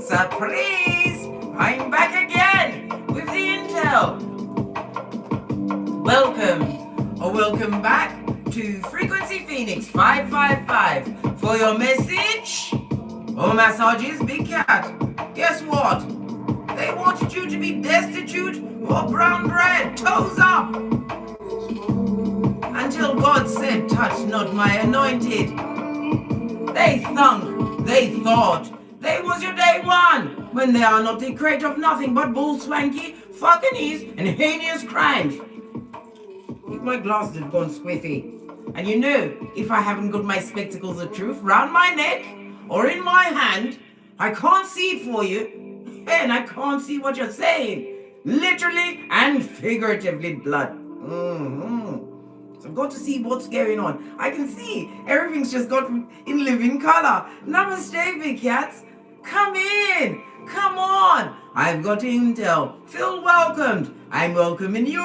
Surprise! I'm back again with the intel. Welcome back to Frequency Phoenix 555 for your message. Oh, massages, Big Cat. Guess what? They wanted you to be destitute or brown bread, toes up. Until God said, touch not my anointed. They thought they was your day one, when they are not the creator of nothing but bull swanky, fucking and heinous crimes. If my glasses have gone squiffy. And you know, if I haven't got my spectacles of truth round my neck or in my hand, I can't see it for you, and I can't see what you're saying. Literally and figuratively, blood. So I've got to see what's going on. I can see everything's just got in living color. Namaste, Big Cats. Come in. Come on. I've got intel. Feel welcomed. I'm welcoming you.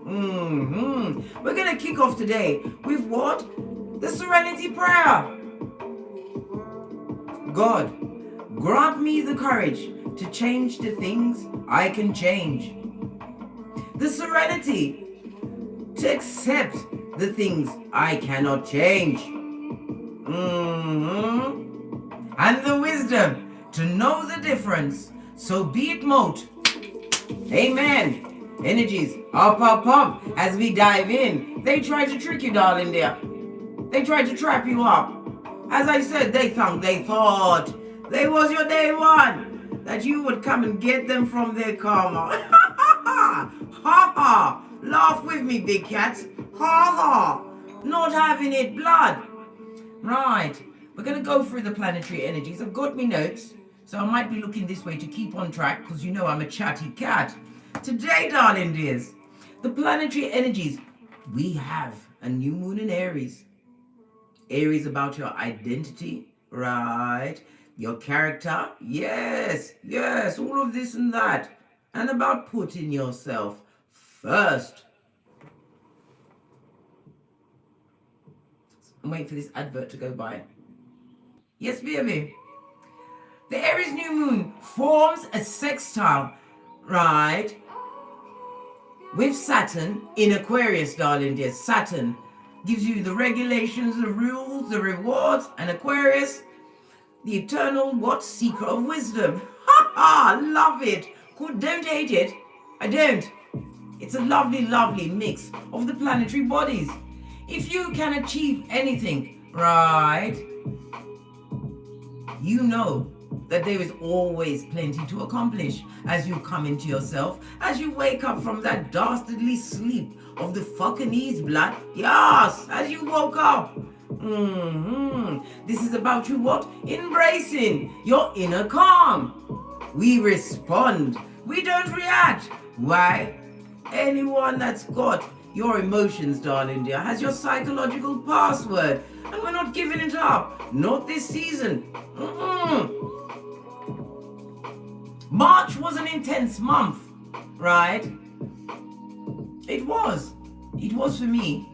We're going to kick off today with what? The Serenity Prayer. God, grant me the courage to change the things I can change. The serenity to accept the things I cannot change. And the wisdom to know the difference. So be it mote. Amen. Energies up as we dive in. They try to trick you, darling dear. They tried to trap you up. As I said, they thought they was your day one, that you would come and get them from their karma. Ha ha! Laugh with me, Big Cats. Ha ha! Not having it, blood. Right, we're going to go through the planetary energies. I've got me notes, so I might be looking this way to keep on track, because you know I'm a chatty cat. Today, darling dears, the planetary energies, we have a new moon in Aries. Aries about your identity, right? Your character, yes, all of this and that. And about putting yourself first. I'm waiting for this advert to go by. Yes, baby. The Aries new moon forms a sextile, right, with Saturn in Aquarius, darling dear. Saturn gives you the regulations, the rules, the rewards, and Aquarius, the eternal seeker of wisdom. Ha ha! Love it. Don't hate it. I don't. It's a lovely mix of the planetary bodies. If you can achieve anything, right, you know that there is always plenty to accomplish as you come into yourself, as you wake up from that dastardly sleep of the fucking blood. Yes, as you woke up. This is about you embracing your inner calm. We respond. We don't react. Why? Anyone that's got your emotions, darling dear, has your psychological password, and we're not giving it up. Not this season. March was an intense month, right? It was for me.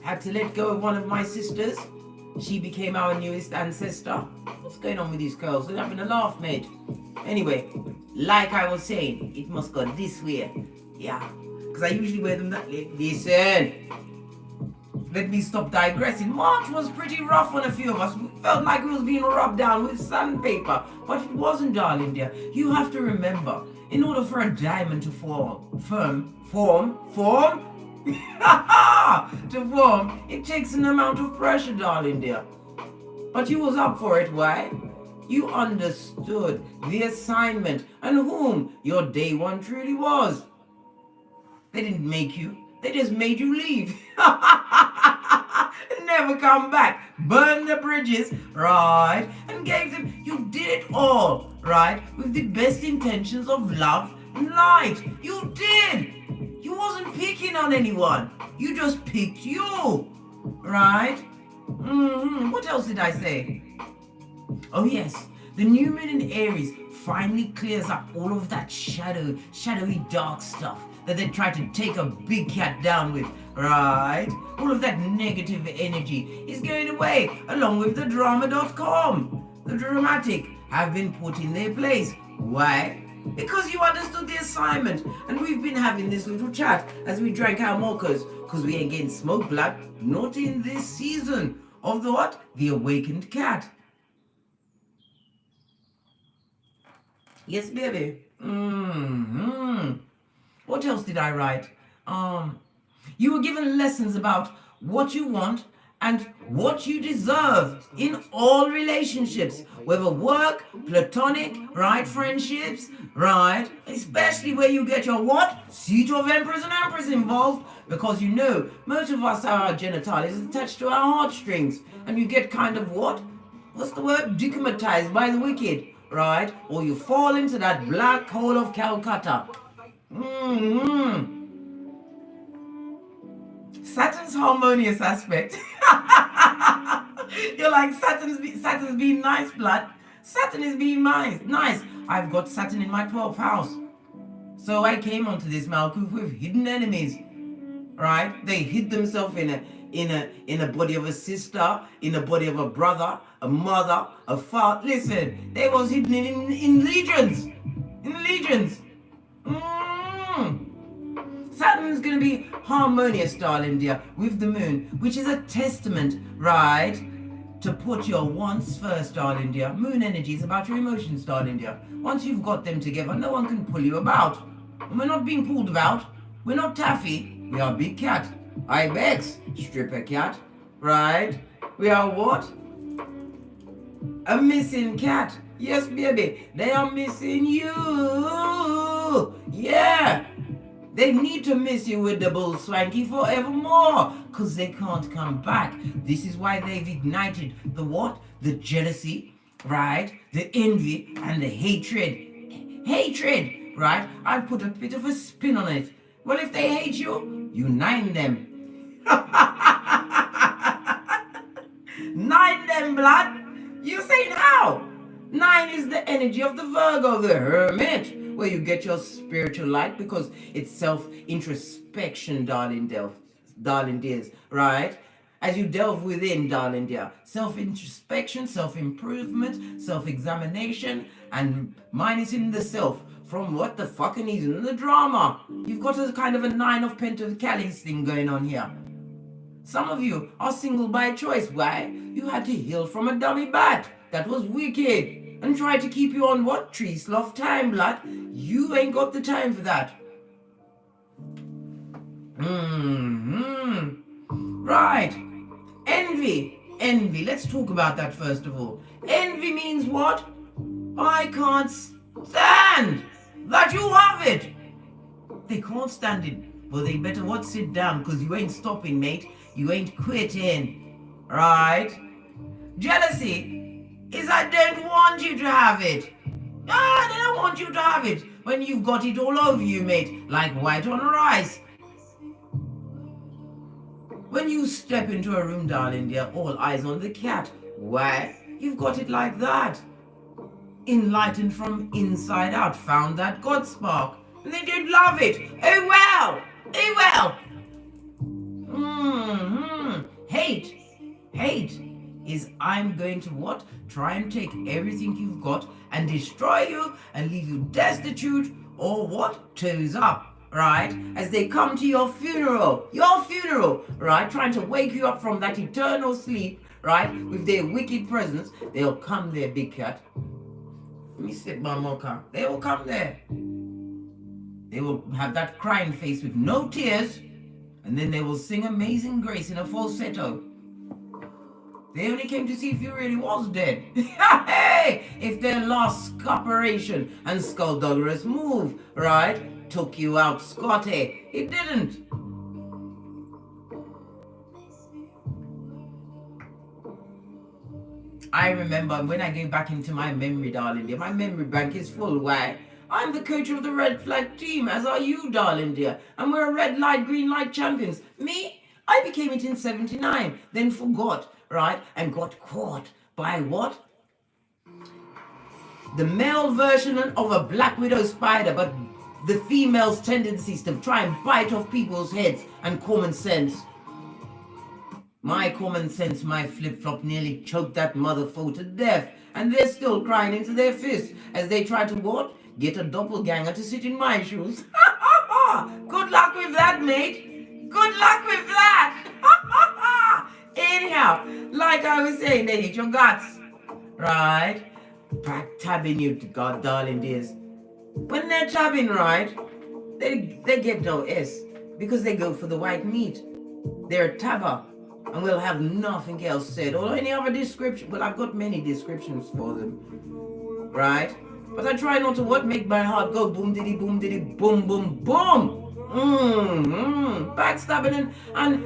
Had to let go of one of my sisters. She became our newest ancestor. What's going on with these girls? They're having a laugh, mate. Anyway, like I was saying, it must go this way. Yeah, because I usually wear them that way. Listen, let me stop digressing. March was pretty rough on a few of us. We felt like we was being rubbed down with sandpaper, but it wasn't, darling dear. You have to remember, in order for a diamond to form, it takes an amount of pressure, darling dear. But you was up for it. Why? You understood the assignment and whom your day one truly was. They didn't make you. They just made you leave. Never come back. Burn the bridges, right? And gave them, you did it all, right? With the best intentions of love and light. You did. You wasn't picking on anyone. You just picked you, right? What else did I say? Oh yes, the new moon in Aries finally clears up all of that shadowy dark stuff that they tried to take a big cat down with, right? All of that negative energy is going away, along with the drama.com. The dramatic have been put in their place. Why? Because you understood the assignment. And we've been having this little chat as we drank our mochas, because we ain't getting smoked blood, not in this season of the what? The awakened cat. Yes, baby. What else did I write? You were given lessons about what you want and what you deserve in all relationships, whether work, platonic, right, friendships, right, especially where you get your what? Seat of Emperors and Empress involved, because you know, most of us are our genitalia attached to our heartstrings, and you get kind of what? What's the word? Decomatized by the wicked, right? Or you fall into that black hole of Calcutta. Saturn's harmonious aspect. You're like, Saturn's being nice, blood. Saturn is being nice. I've got Saturn in my 12th house. So I came onto this Malkuth with hidden enemies, right? They hid themselves in a body of a sister, in a body of a brother, a mother, a father. Listen, they was hidden in legions. In legions. Saturn's going to be harmonious, darling dear, with the moon, which is a testament, right, to put your wants first, darling dear. Moon energy is about your emotions, darling dear. Once you've got them together, no one can pull you about. And we're not being pulled about. We're not taffy. We are big cat. Ibex, stripper cat, right? We are what? A missing cat. Yes, baby. They are missing you. Yeah. They need to miss you with the bull swanky forevermore, because they can't come back. This is why they've ignited the what? The jealousy, right? The envy and the hatred. Hatred, right? I've put a bit of a spin on it. Well, if they hate you, you nine them. Nine them, blood. You saying how? 9 is the energy of the Virgo, the hermit, where you get your spiritual light, because it's self-introspection, darling dears, right? As you delve within, darling dear, self-introspection, self-improvement, self-examination, and minusing the self from what the fucking is in the drama. You've got a kind of a 9 of Pentacles thing going on here. Some of you are single by choice. Why? You had to heal from a dummy bat that was wicked and tried to keep you on what? Tree sloth time, blood. You ain't got the time for that. Right. Envy. Let's talk about that first of all. Envy means what? I can't stand that you have it. They can't stand it. Well, they better what? Sit down, because you ain't stopping, mate. You ain't quitting. Right? Jealousy is I don't want you to have it. I don't want you to have it when you've got it all over you, mate, like white on rice. When you step into a room, darling dear, all eyes on the cat. Why? You've got it like that. Enlightened from inside out, found that God spark. And they don't love it. Oh well. Hate is I'm going to what? Try and take everything you've got and destroy you and leave you destitute or what? Toes up, right? As they come to your funeral, right? Trying to wake you up from that eternal sleep, right? With their wicked presence, they'll come there, big cat. Let me sip my mocha. They will come there. They will have that crying face with no tears, and then they will sing Amazing Grace in a falsetto. They only came to see if you really was dead. Hey! If their last scupperation and skullduggerous move, right, took you out Scotty. It didn't. I remember when I go back into my memory, darling dear, my memory bank is full. Why? I'm the coach of the red flag team, as are you, darling dear. And we're a red light, green light champions. Me? I became it in 79, then forgot, right? And got caught by what? The male version of a black widow spider, but the female's tendencies to try and bite off people's heads and common sense. My common sense, my flip-flop nearly choked that motherfucker to death. And they're still crying into their fists as they try to what? Get a doppelganger to sit in my shoes. Good luck with that, mate. Good luck with that. Anyhow, like I was saying, they hit your guts. Right? Back tabbing you to God, darling dears. When they're tabbing, right, they get no S because they go for the white meat. They're a tabber and will have nothing else said or any other description. Well, I've got many descriptions for them, right? But I try not to what make my heart go boom diddy boom boom. Backstabbing and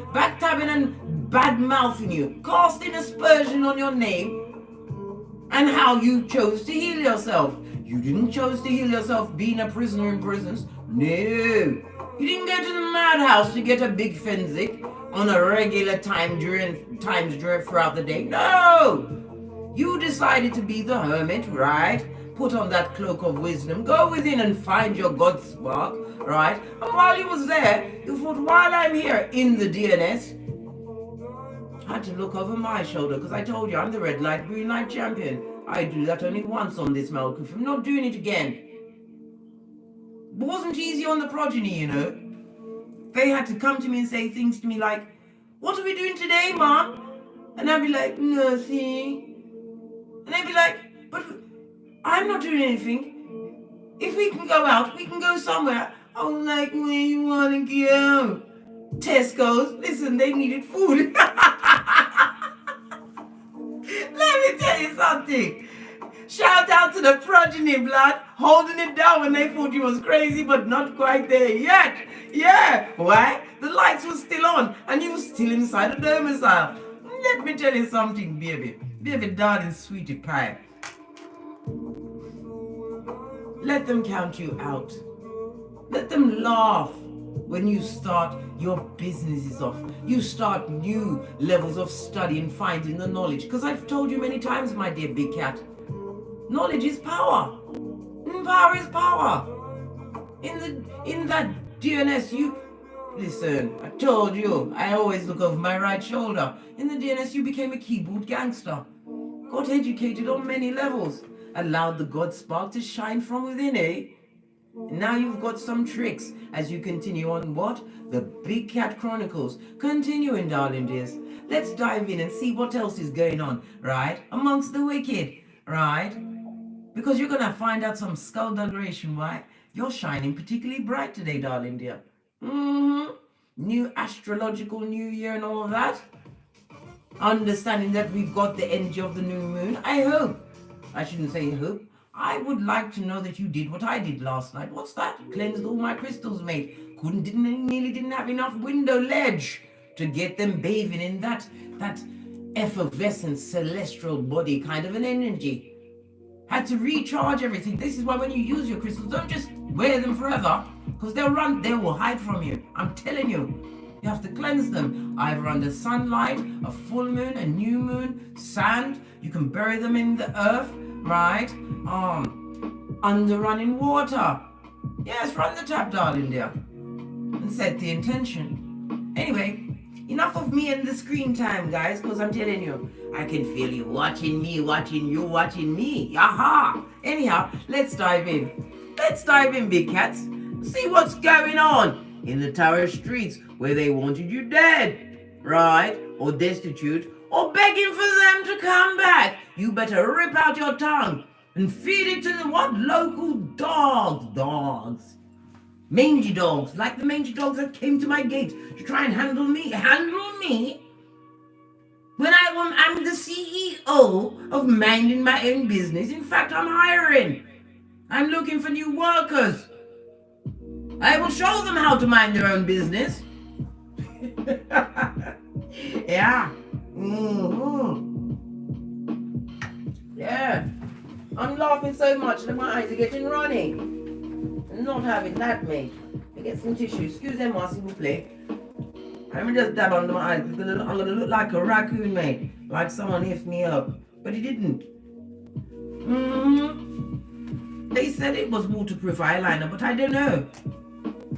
bad mouthing you, casting aspersion on your name and how you chose to heal yourself. You didn't choose to heal yourself being a prisoner in prisons. No. You didn't go to the madhouse to get a big fenzik on a regular times throughout the day. No. You decided to be the hermit, right? Put on that cloak of wisdom. Go within and find your God spark, right? And while you was there, you thought, while I'm here in the DNS, I had to look over my shoulder because I told you I'm the red light, green light champion. I do that only once on this Malkuth. I'm not doing it again. It wasn't easy on the progeny, you know. They had to come to me and say things to me like, what are we doing today, Mom? And I'd be like, nothing. And they'd be like, but I'm not doing anything. If we can go out, we can go somewhere. I'm like, where you want to go? Tesco's. Listen, they needed food. Let me tell you something. Shout out to the progeny, blood, holding it down when they thought you was crazy, but not quite there yet. Yeah. Why? The lights were still on, and you were still inside the domicile. Let me tell you something, baby. Baby, darling, sweetie pie. Let them count you out. Let them laugh when you start your businesses off. You start new levels of study and finding the knowledge. Because I've told you many times, my dear big cat, knowledge is power. Power is power. In that DNS, you listen, I told you, I always look over my right shoulder. In the DNS, you became a keyboard gangster. Got educated on many levels. Allowed the God spark to shine from within, eh? And now you've got some tricks as you continue on what? The Big Cat Chronicles. Continuing, darling dears. Let's dive in and see what else is going on, right? Amongst the wicked, right? Because you're going to find out some skullduggeration, why? You're shining particularly bright today, darling dear. New astrological new year and all of that. Understanding that we've got the energy of the new moon. I shouldn't say hope. I would like to know that you did what I did last night. What's that? Cleansed all my crystals, mate. Nearly didn't have enough window ledge to get them bathing in that effervescent celestial body kind of an energy. Had to recharge everything. This is why when you use your crystals, don't just wear them forever, because they will hide from you. I'm telling you. You have to cleanse them, either under sunlight, a full moon, a new moon, sand. You can bury them in the earth, right? Under running water. Yes, run the tap, darling dear. And set the intention. Anyway, enough of me and the screen time, guys, because I'm telling you, I can feel you watching me, watching you, watching me. Aha! Anyhow, let's dive in. Let's dive in, big cats. See what's going on in the Tower streets where they wanted you dead, right? Or destitute, or begging for them to come back. You better rip out your tongue and feed it to the what? Local dogs. Mangy dogs, like the mangy dogs that came to my gate to try and handle me? When I'm the CEO of minding my own business. In fact, I'm hiring. I'm looking for new workers. I will show them how to mind their own business. Yeah. Yeah. I'm laughing so much that my eyes are getting runny. I'm not having that, mate. I get some tissue. Excusez-moi, s'il vous plaît. Let me just dab under my eyes. I'm gonna look like a raccoon, mate. Like someone hit me up. But he didn't. They said it was waterproof eyeliner, but I don't know.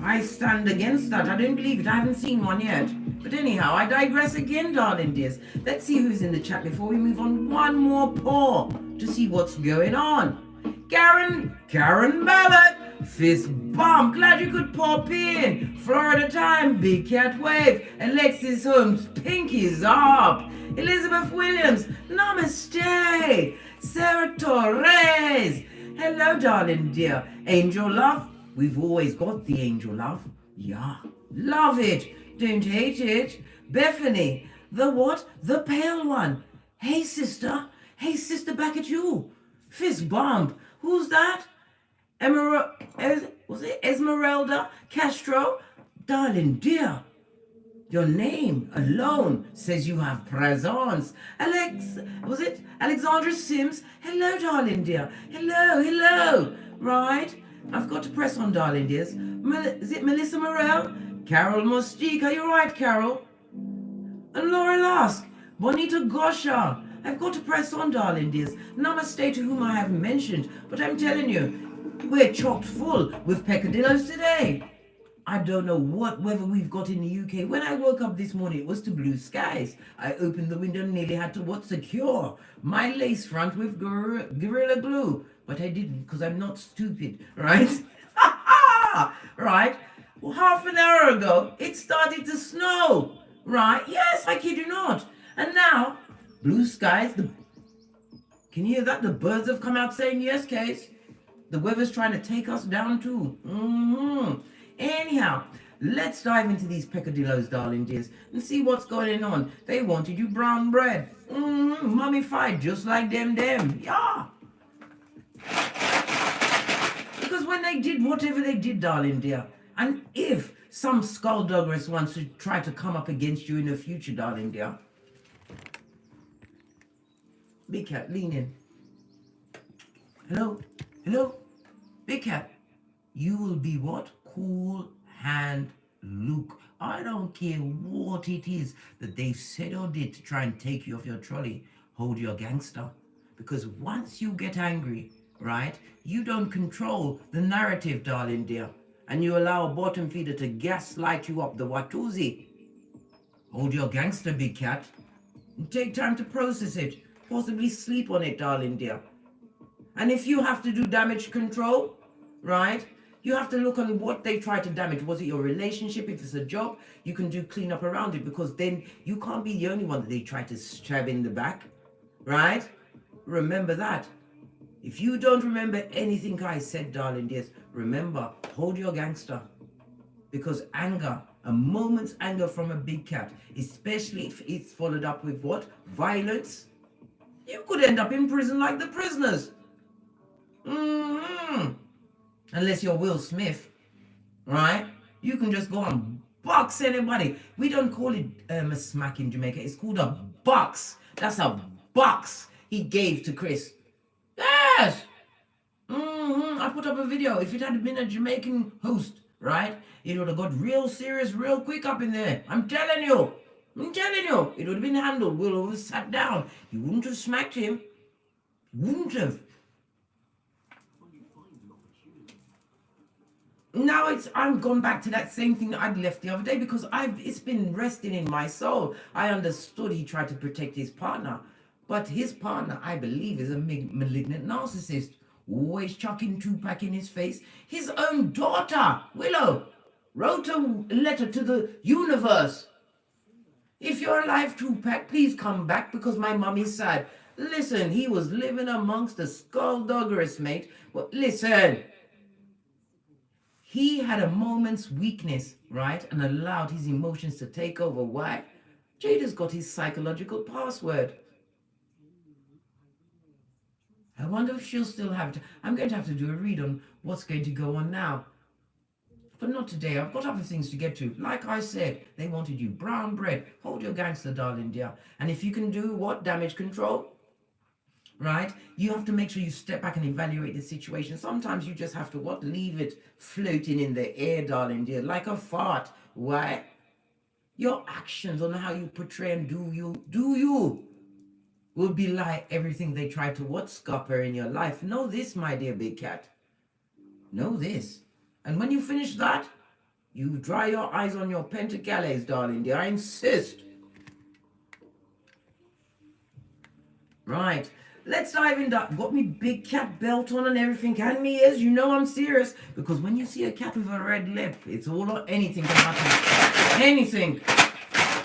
I stand against that. I don't believe it. I haven't seen one yet. But anyhow, I digress again, darling dears. Let's see who's in the chat before we move on. One more pour to see what's going on. Karen Ballard, fist bump. Glad you could pop in. Florida time, Big Cat Wave. Alexis Holmes, pinkies up. Elizabeth Williams, namaste. Sarah Torres, hello, darling dear. Angel love, we've always got the angel love. Yeah, love it, don't hate it. Bethany, the what? The pale one. Hey sister, back at you. Fist bump, who's that? Esmeralda Castro? Darling dear, your name alone says you have presence. Alexandra Sims? Hello, darling dear. Hello. Right? I've got to press on, darling dears. Is it Melissa Morel? Carol Mostika, you're right, Carol. And Laura Lask. Bonita Gosha. I've got to press on, darling dears. Namaste to whom I haven't mentioned. But I'm telling you, we're chocked full with peccadillos today. I don't know what weather we've got in the UK. When I woke up this morning, it was to blue skies. I opened the window and nearly had to secure my lace front with Gorilla Glue. But I didn't because I'm not stupid, right? Right? Well, half an hour ago, it started to snow, right? Yes, I kid you not. And now, blue skies. Can you hear that? The birds have come out saying yes, Case. The weather's trying to take us down too. Anyhow, let's dive into these peccadillos, darling dears, and see what's going on. They wanted you brown bread. Mummified, just like them. Yeah. Because when they did whatever they did, darling dear, and if some skullduggeress wants to try to come up against you in the future, darling dear, Big Cat, lean in. Hello? Big Cat, you will be what? Cool hand Luke. I don't care what it is that they've said or did to try and take you off your trolley. Hold your gangster. Because once you get angry, right, you don't control the narrative, darling dear. And you allow a bottom feeder to gaslight you up the Watusi. Hold your gangster, Big Cat. And take time to process it. Possibly sleep on it, darling dear. And if you have to do damage control, right, you have to look on what they try to damage. Was it your relationship? If it's a job, you can do clean up around it, because then you can't be the only one that they try to stab in the back, right? Remember that. If you don't remember anything I said, darling dears, remember, hold your gangster. Because anger, a moment's anger from a Big Cat, especially if it's followed up with what? Violence. You could end up in prison like the prisoners. Unless you're Will Smith, right? You can just go and box anybody. We don't call it a smack in Jamaica. It's called a box. That's a box he gave to Chris. Yes. I put up a video. If it had been a Jamaican host, right, it would have got real serious real quick up in there. I'm telling you. It would have been handled. Will would have sat down. You wouldn't have smacked him. Wouldn't have. Now I'm gone back to that same thing that I'd left the other day, because it's been resting in my soul. I understood he tried to protect his partner, but his partner, I believe, is a malignant narcissist, always chucking Tupac in his face. His own daughter, Willow, wrote a letter to the universe. If you're alive, Tupac, please come back, because my mummy's sad. Listen, he was living amongst the skullduggerous, mate. Well, listen. He had a moment's weakness, right, and allowed his emotions to take over. Why? Jada's got his psychological password. I wonder if she'll still have to. I'm going to have to do a read on what's going to go on now. But not today. I've got other things to get to. Like I said, they wanted you brown bread. Hold your gangster, darling dear. And if you can do what? Damage control, right? You have to make sure you step back and evaluate the situation. Sometimes you just have to what? Leave it floating in the air, darling dear, like a fart. Why? Your actions on how you portray and do you will be like everything they try to what? Scupper in your life. Know this, my dear Big Cat. Know this. And when you finish that, You dry your eyes on your pentacles, darling dear. I insist. Right. Let's dive in. Got me big cat belt on and everything. And me ears. You know I'm serious. Because when you see a cat with a red lip, it's all or anything can happen. Anything.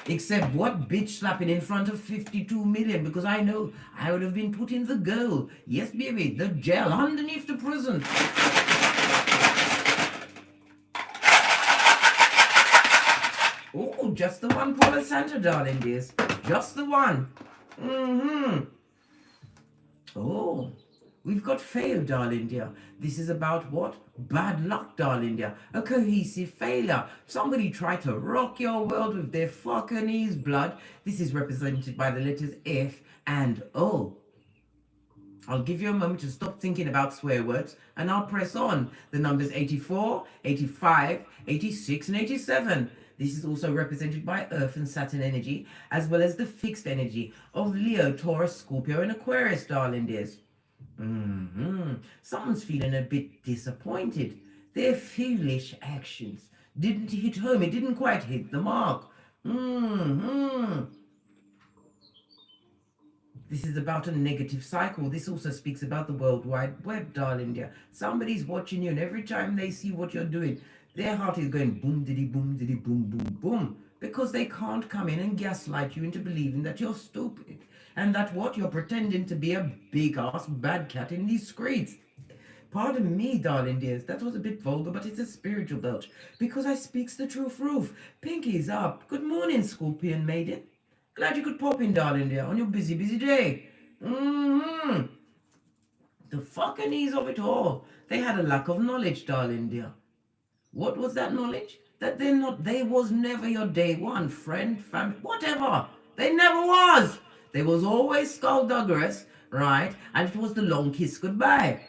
Except what bitch slapping in front of 52 million. Because I know I would have been put in the goal. Yes, baby. The jail underneath the prison. Oh, just the one Paula Santa, darling dears. Just the one. Oh, we've got failed, darling dear. This is about what? Bad luck, darling dear. A cohesive failure. Somebody tried to rock your world with their fucking knees blood. This is represented by the letters F and O. I'll give you a moment to stop thinking about swear words and I'll press on. The numbers 84, 85, 86 and 87. This is also represented by Earth and Saturn energy, as well as the fixed energy of Leo, Taurus, Scorpio, and Aquarius, darling dears. Someone's feeling a bit disappointed. Their foolish actions didn't hit home. It didn't quite hit the mark. This is about a negative cycle. This also speaks about the World Wide Web, darling dear. Somebody's watching you, and every time they see what you're doing, their heart is going boom, diddy, boom, boom, boom. Because they can't come in and gaslight you into believing that you're stupid. And that what? You're pretending to be a big-ass bad cat in these streets. Pardon me, darling dears. That was a bit vulgar, but it's a spiritual belch. Because I speaks the truth roof. Pinky's up. Good morning, Scorpion maiden. Glad you could pop in, darling dear, on your busy, busy day. The fucking ease of it all. They had a lack of knowledge, darling dear. What was that knowledge? That they was never your day one, friend, family, whatever. They never was. They was always skullduggerous, right? And it was the long kiss goodbye.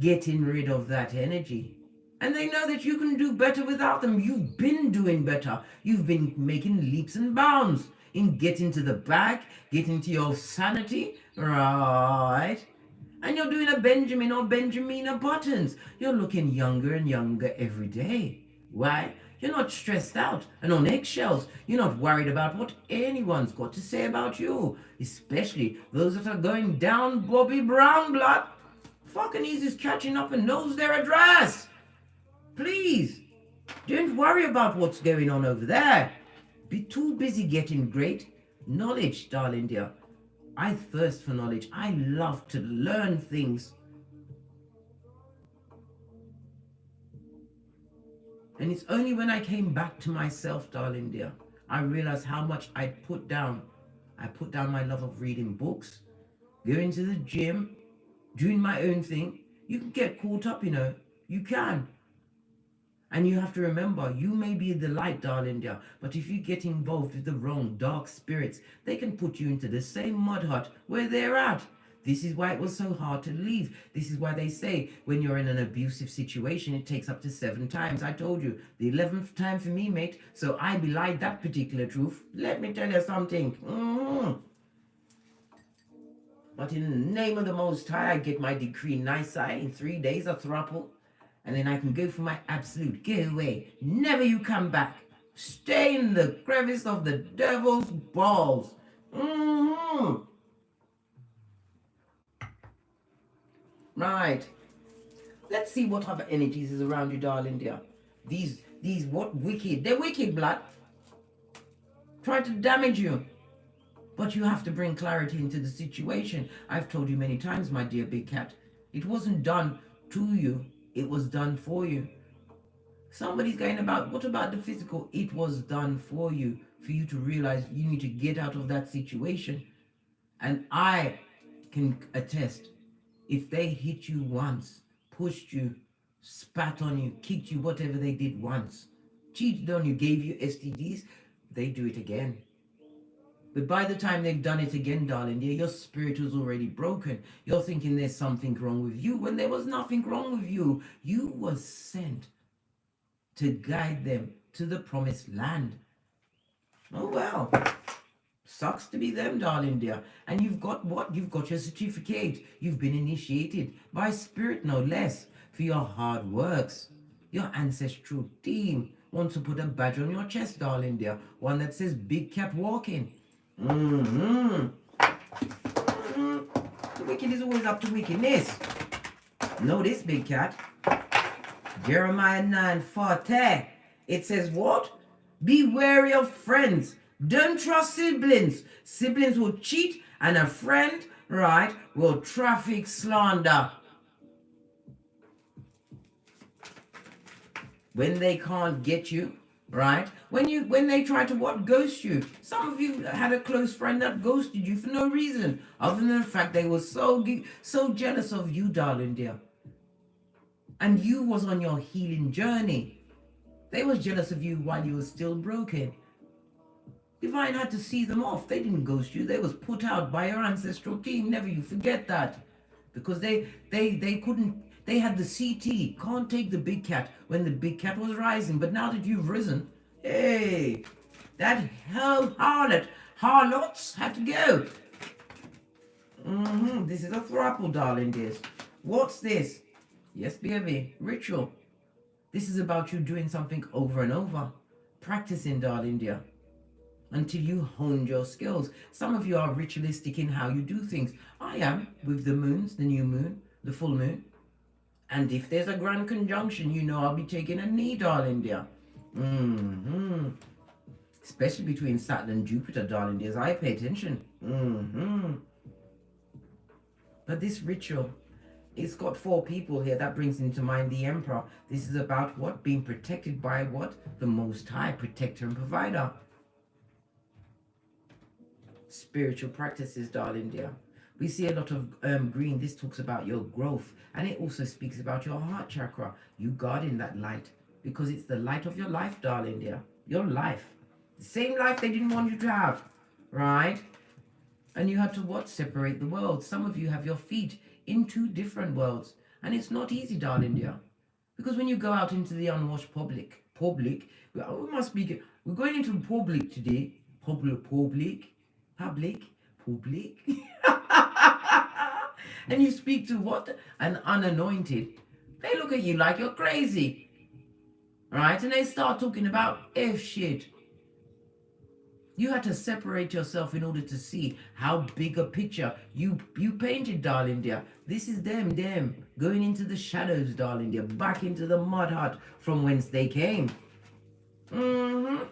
Getting rid of that energy. And they know that you can do better without them. You've been doing better. You've been making leaps and bounds in getting to the back, getting to your sanity, right? And you're doing a Benjamin or Benjamina Buttons. You're looking younger and younger every day. Why? You're not stressed out and on eggshells. You're not worried about what anyone's got to say about you. Especially those that are going down Bobby Brown blood. Fucking easy's catching up and knows their address. Please, don't worry about what's going on over there. Be too busy getting great knowledge, darling dear. I thirst for knowledge. I love to learn things. And it's only when I came back to myself, darling dear, I realized how much I'd put down. I put down my love of reading books, going to the gym, doing my own thing. You can get caught up, you can. And you have to remember, you may be the light, darling dear, but if you get involved with the wrong dark spirits, they can put you into the same mud hut where they're at. This is why it was so hard to leave. This is why they say when you're in an abusive situation, it takes up to 7 times. I told you, the 11th time for me, mate, so I belied that particular truth. Let me tell you something. But in the name of the Most High, I get my decree nice eye in 3 days, a throuple. And then I can go for my absolute. Go away. Never you come back. Stay in the crevice of the devil's balls. Right. Let's see what other energies is around you, darling dear. These what wicked. They're wicked, blood. Try to damage you. But you have to bring clarity into the situation. I've told you many times, my dear big cat. It wasn't done to you. It was done for you. Somebody's going about, what about the physical? It was done for you to realize you need to get out of that situation. And I can attest, if they hit you once, pushed you, spat on you, kicked you, whatever they did once, cheated on you, gave you STDs, they do it again. But by the time they've done it again, darling dear, your spirit was already broken. You're thinking there's something wrong with you when there was nothing wrong with you. You were sent to guide them to the promised land. Oh, well. Sucks to be them, darling dear. And you've got what? You've got your certificate. You've been initiated by spirit, no less, for your hard works. Your ancestral team wants to put a badge on your chest, darling dear. One that says Big Cat Walking. The wicked is always up to wickedness. Know this, Big Cat. Jeremiah 9:40. It says what? Be wary of friends. Don't trust siblings. Siblings will cheat, and a friend, right, will traffic slander. When they can't get you, right? When they try to what? Ghost you. Some of you had a close friend that ghosted you for no reason, other than the fact they were so jealous of you, darling dear. And you was on your healing journey. They was jealous of you while you were still broken. Divine had to see them off. They didn't ghost you. They was put out by your ancestral team. Never you forget that. Because they couldn't, they had the CT. Can't take the big cat when the big cat was rising. But now that you've risen, hey, that harlots had to go. This is a throuple, darling dears. What's this? Yes, baby, ritual. This is about you doing something over and over. Practicing, darling dear, until you honed your skills. Some of you are ritualistic in how you do things. I am with the moons, the new moon, the full moon. And if there's a grand conjunction, you know I'll be taking a knee, darling dear. Especially between Saturn and Jupiter, darling dears. I pay attention. But this ritual, it's got 4 people here. That brings into mind the Emperor. This is about what? Being protected by what? The Most High, protector and provider. Spiritual practices, darling dear. We see a lot of green. This talks about your growth. And it also speaks about your heart chakra. You guarding that light. Because it's the light of your life, darling dear. Your life. The same life they didn't want you to have. Right? And you had to what? Separate the worlds. Some of you have your feet in 2 different worlds. And it's not easy, darling dear. Because when you go out into the unwashed public, we're going into public today. Public. And you speak to what? An unanointed. They look at you like you're crazy. Right? And they start talking about F shit. You had to separate yourself in order to see how big a picture you painted, darling dear. This is them going into the shadows, darling dear, back into the mud hut from whence they came. And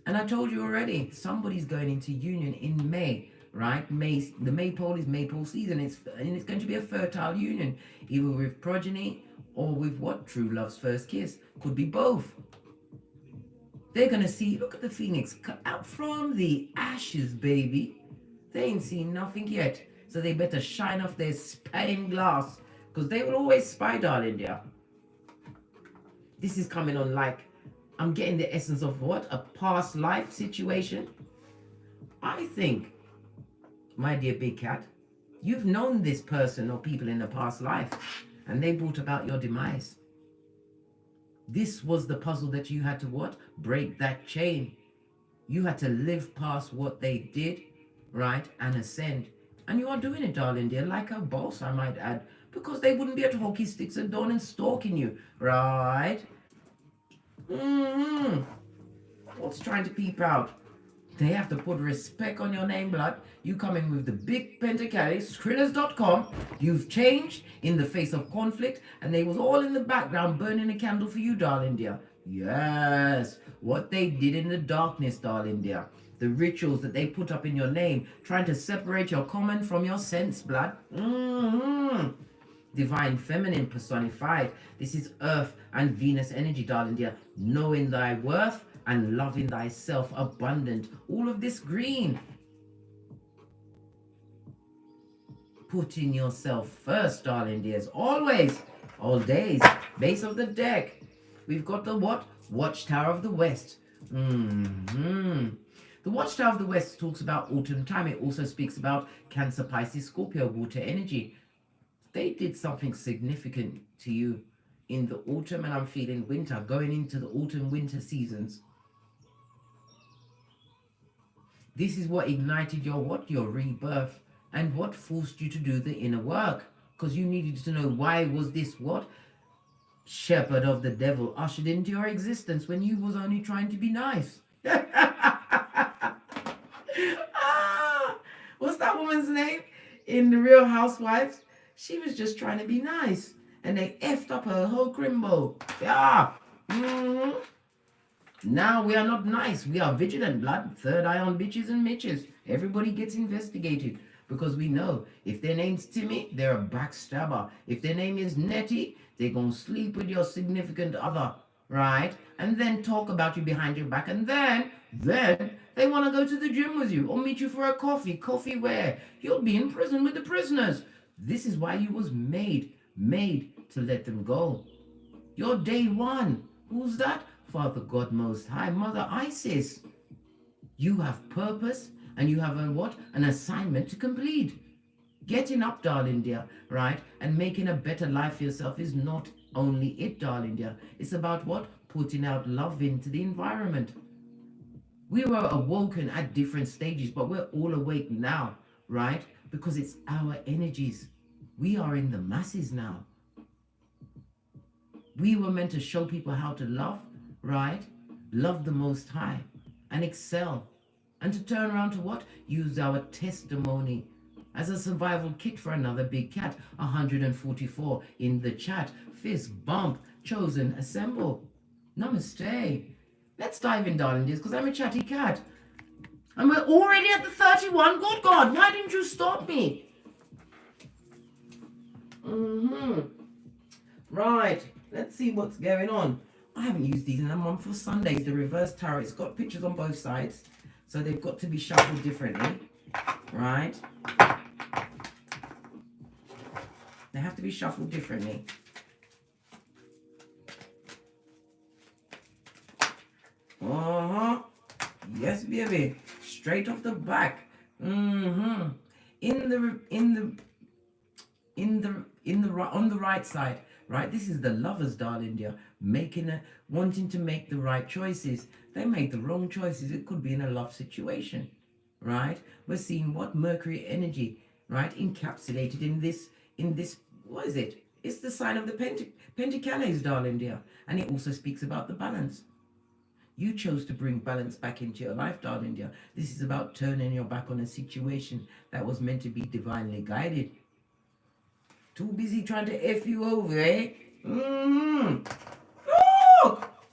I told you already, somebody's going into union in May, right? May, the maypole is maypole season. It's going to be a fertile union, either with progeny or with what? True love's first kiss. Could be both. They're going to see, look at the phoenix, cut out from the ashes, baby. They ain't seen nothing yet. So they better shine off their spying glass. Because they will always spy, darling dear. This is coming on like, I'm getting the essence of what? A past life situation. I think, my dear big cat, you've known this person or people in a past life. And they brought about your demise. This was the puzzle that you had to what? Break that chain. You had to live past what they did, right? And ascend. And you are doing it, darling dear, like a boss, I might add. Because they wouldn't be at hockey sticks at dawn and stalking you, right? What's trying to peep out? They have to put respect on your name, blood. You come in with the big pentacali, skrillers.com. You've changed in the face of conflict, and they was all in the background burning a candle for you, darling dear. Yes, what they did in the darkness, darling dear. The rituals that they put up in your name, trying to separate your common from your sense, blood. Divine feminine personified. This is Earth and Venus energy, darling dear. Knowing thy worth and loving thyself abundant. All of this green. Putting yourself first, darling dears. Always. All days. Base of the deck. We've got the what? Watchtower of the West. The Watchtower of the West talks about autumn time. It also speaks about Cancer, Pisces, Scorpio, water energy. They did something significant to you in the autumn, and I'm feeling winter, going into the autumn-winter seasons. This is what ignited your what? Your rebirth. And what forced you to do the inner work. Because you needed to know why was this what? shepherd of the devil ushered into your existence when you was only trying to be nice. What's that woman's name in The Real Housewives? She was just trying to be nice, and they effed up her whole crimbo. Yeah. Now we are not nice. We are vigilant, blood. Third eye on bitches and mitches. Everybody gets investigated because we know if their name's Timmy, they're a backstabber. If their name is Nettie, they're going to sleep with your significant other, right? And then talk about you behind your back. And then they want to go to the gym with you or meet you for a coffee. Coffee where? You'll be in prison with the prisoners. This is why you was made to let them go. You're day one. Who's that? Father God Most High, Mother Isis. You have purpose and you have a what? An assignment to complete. Getting up, darling dear, right? And making a better life for yourself is not only it, darling dear. It's about what? Putting out love into the environment. We were awoken at different stages, but we're all awake now, right? Because it's our energies. We are in the masses now. We were meant to show people how to love, right? Love the Most High and excel. And to turn around to what? Use our testimony as a survival kit for another big cat. 144 in the chat. Fist bump. Chosen. Assemble. Namaste. Let's dive in, darling dears, because I'm a chatty cat. And we're already at the 31. Good God, why didn't you stop me? Right. Let's see what's going on. I haven't used these in a month for Sundays. The reverse tarot. It's got pictures on both sides. So they've got to be shuffled differently. Right? They have to be shuffled differently. Yes, baby. Straight off the back. On the right side. Right, this is the lovers, darling dear, wanting to make the right choices. They make the wrong choices. It could be in a love situation, right? We're seeing what? Mercury energy, right? Encapsulated in this, what is it? It's the sign of the Pentacles, darling dear. And it also speaks about the balance. You chose to bring balance back into your life, darling dear. This is about turning your back on a situation that was meant to be divinely guided. Too busy trying to F you over, eh? Look!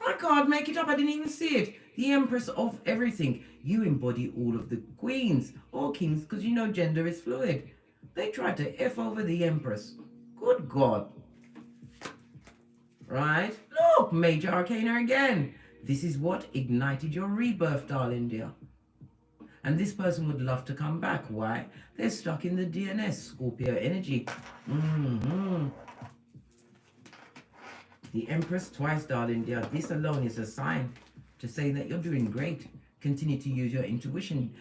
I can't make it up. I didn't even see it. The Empress of everything. You embody all of the queens or kings because you know gender is fluid. They tried to F over the Empress. Good God. Right? Look, Major Arcana again. This is what ignited your rebirth, darling dear. And this person would love to come back. Why? They're stuck in the DNS, Scorpio energy. The Empress twice, darling dear. This alone is a sign to say that you're doing great. Continue to use your intuition.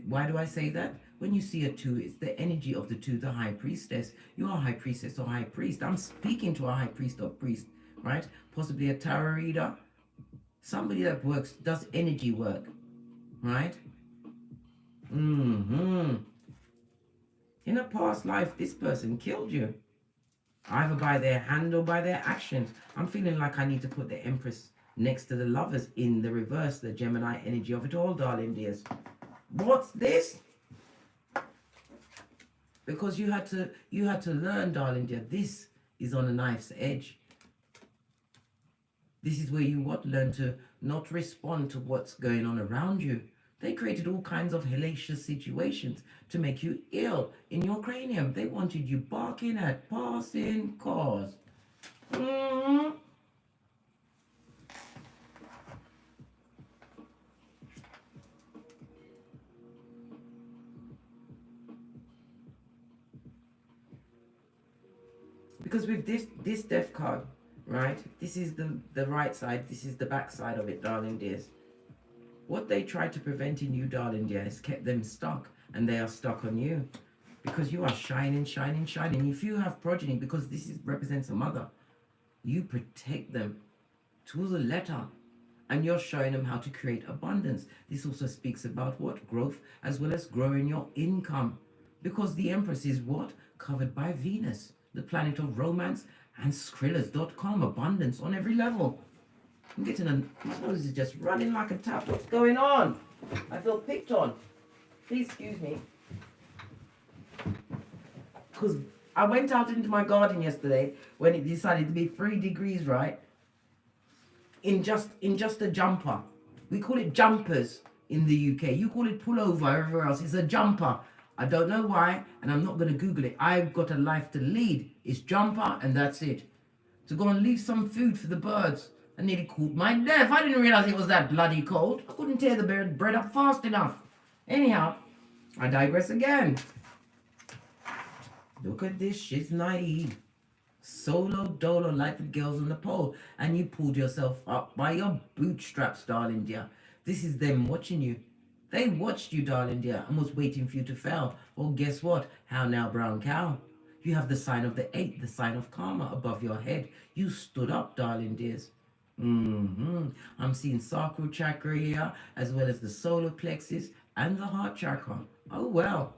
Why do I say that? When you see a 2, it's the energy of the 2, the High Priestess. You are High Priestess or High Priest. I'm speaking to a High Priest or Priest, right? Possibly a tarot reader. Somebody that does energy work, right? In a past life, this person killed you. Either by their hand or by their actions. I'm feeling like I need to put the Empress next to the lovers in the reverse, the Gemini energy of it all, darling dears. What's this? Because you had to learn, darling dear, this is on a knife's edge. This is where you learn to not respond to what's going on around you. They created all kinds of hellacious situations to make you ill in your cranium. They wanted you barking at passing cars. Because with this death card, right? This is the right side. This is the back side of it, darling dears. What they tried to prevent in you, darling dear, has kept them stuck. And they are stuck on you. Because you are shining, shining, shining. If you have progeny, because this represents a mother, you protect them to the letter. And you're showing them how to create abundance. This also speaks about what? Growth, as well as growing your income. Because the Empress is what? Covered by Venus, the planet of romance And Skrillers.com, abundance on every level. I'm getting my nose is just running like a tap. What's going on? I feel picked on. Please excuse me. Because I went out into my garden yesterday when it decided to be 3 degrees, right? In just a jumper. We call it jumpers in the UK. You call it pullover everywhere else. It's a jumper. I don't know why, and I'm not going to Google it. I've got a life to lead. It's jumper, and that's it. To go and leave some food for the birds. I nearly caught my death. I didn't realize it was that bloody cold. I couldn't tear the bread up fast enough. Anyhow, I digress again. Look at this, she's naive. Solo dolo like the girls on the pole. And you pulled yourself up by your bootstraps, darling dear. This is them watching you. They watched you, darling dear, and was waiting for you to fail. Well, guess what? How now, brown cow? You have the sign of the 8, the sign of karma above your head. You stood up, darling dears. I'm seeing sacral chakra here, as well as the solar plexus and the heart chakra. Oh, well.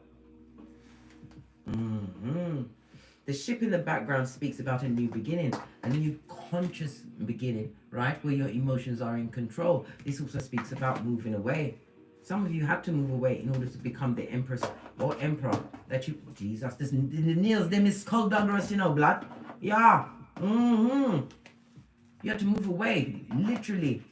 The ship in the background speaks about a new beginning, a new conscious beginning, right? Where your emotions are in control. This also speaks about moving away. Some of you had to move away in order to become the empress or emperor that you... Jesus, the nails, them is skullduggerous, you know, blood. Yeah. You had to move away, literally,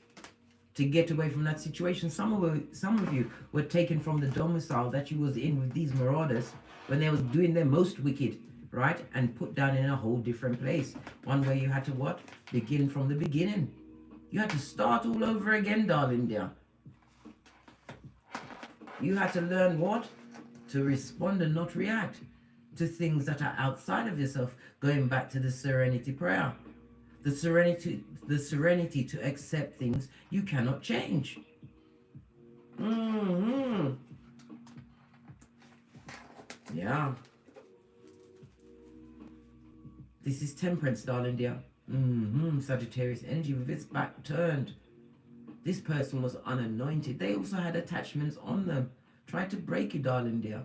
to get away from that situation. Some of you were taken from the domicile that you was in with these marauders when they was doing their most wicked, right? And put down in a whole different place. One where you had to what? Begin from the beginning. You had to start all over again, darling dear. You had to learn what? To respond and not react to things that are outside of yourself, going back to the serenity prayer. The serenity to accept things you cannot change. Yeah. This is temperance, darling dear. Sagittarius energy with its back turned. This person was unanointed. They also had attachments on them. Try to break you, darling dear.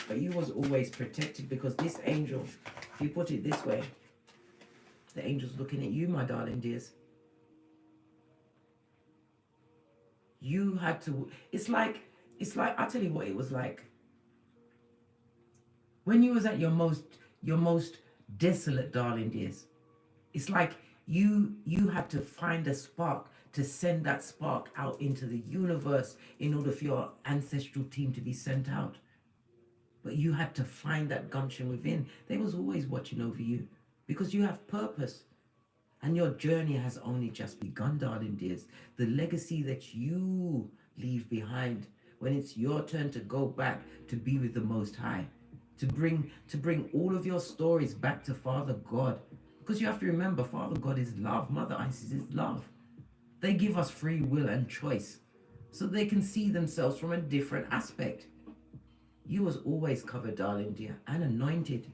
But you was always protected because this angel, if you put it this way, the angel's looking at you, my darling dears. You had to, it's like, I'll tell you what it was like. When you was at your most desolate, darling dears, it's like you had to find a spark to send that spark out into the universe in order for your ancestral team to be sent out. But you had to find that gumption within. They was always watching over you because you have purpose. And your journey has only just begun, darling dears. The legacy that you leave behind when it's your turn to go back to be with the Most High. To bring all of your stories back to Father God. Because you have to remember, Father God is love. Mother Isis is love. They give us free will and choice so they can see themselves from a different aspect. You was always covered, darling dear, and anointed.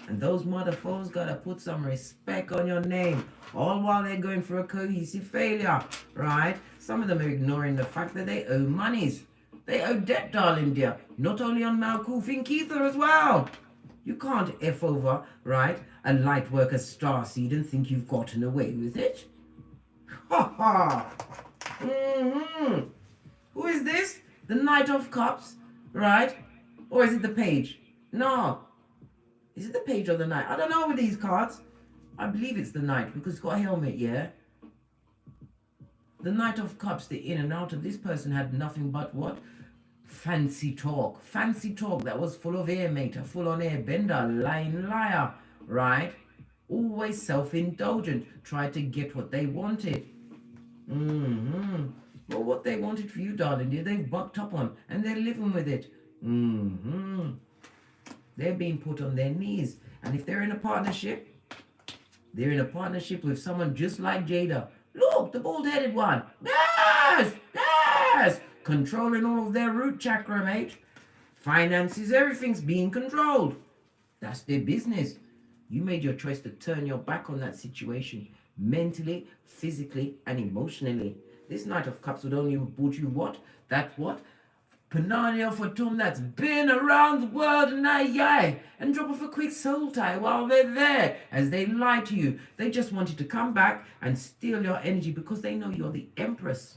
And those motherfuckers gotta put some respect on your name, all while they're going for a cohesive failure, right? Some of them are ignoring the fact that they owe monies. They owe debt, darling dear, not only on Malkuth Ether as well. You can't F over, right, a light worker starseed and think you've gotten away with it. Ha ha! Who is this? The Knight of Cups, right? Or is it the Page? No. Is it the Page or the Knight? I don't know with these cards. I believe it's the Knight because it's got a helmet, yeah? The Knight of Cups, the in and out of this person had nothing but what? Fancy talk. Fancy talk that was full of air, mate. A full-on air bender, lying liar, right? Always self-indulgent. Tried to get what they wanted. Well, what they wanted for you, darling dear, they've bucked up on and they're living with it. They're being put on their knees. And if they're in a partnership, they're in a partnership with someone just like Jada. Look, the bald-headed one. Yes! Yes! Controlling all of their root chakra, mate. Finances, everything's being controlled. That's their business. You made your choice to turn your back on that situation. Mentally, physically, and emotionally. This Knight of Cups would only have brought you what? That what? Panania for Tom that's been around the world and drop off a quick soul tie while they're there as they lie to you. They just wanted to come back and steal your energy because they know you're the Empress.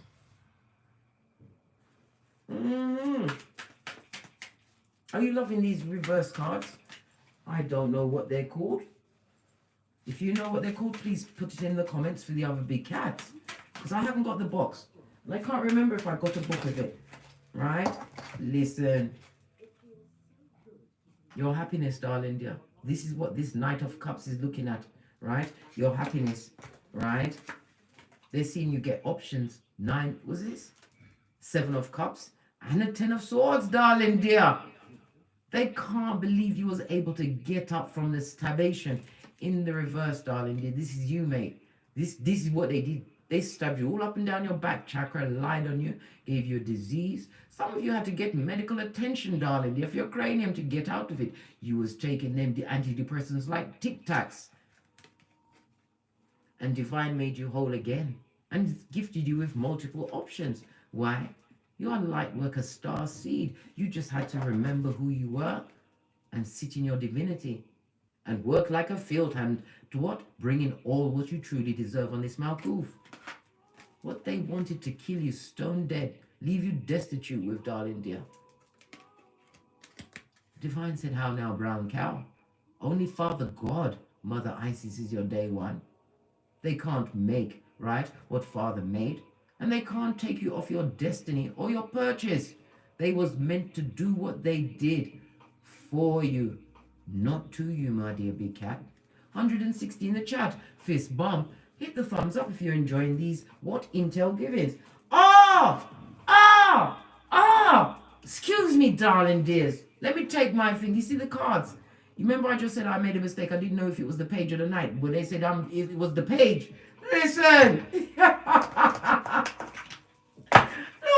Are you loving these reverse cards? I don't know what they're called. If you know what they're called, please put it in the comments for the other big cats. Because I haven't got the box. And I can't remember if I got a book of it. Right? Listen. Your happiness, darling dear. This is what this Knight of Cups is looking at. Right? Your happiness. Right? They're seeing you get options. 9, was this? 7 of Cups. And a 10 of Swords, darling dear. They can't believe you was able to get up from the stabbation in the reverse, darling dear. This is you, mate. This is what they did. They stabbed you all up and down your back chakra, lied on you, gave you a disease. Some of you had to get medical attention, darling dear, for your cranium to get out of it. You was taking them the antidepressants like Tic Tacs. And Divine made you whole again and gifted you with multiple options. Why? You are light worker star seed. You just had to remember who you were and sit in your divinity and work like a field hand to what? Bring in all what you truly deserve on this Malkuth. What they wanted to kill you stone dead, leave you destitute with, darling dear. Divine said, how now, brown cow? Only Father God, Mother Isis is your day one. They can't make, right, what Father made. And they can't take you off your destiny or your purchase. They was meant to do what they did for you, not to you, my dear big cat. 160 in the chat. Fist bump. Hit the thumbs up if you're enjoying these what intel givings. Excuse me, darling dears. Let me take my thing. You see the cards? You remember I just said I made a mistake. I didn't know if it was the page of the night. But they said it was the page. Listen.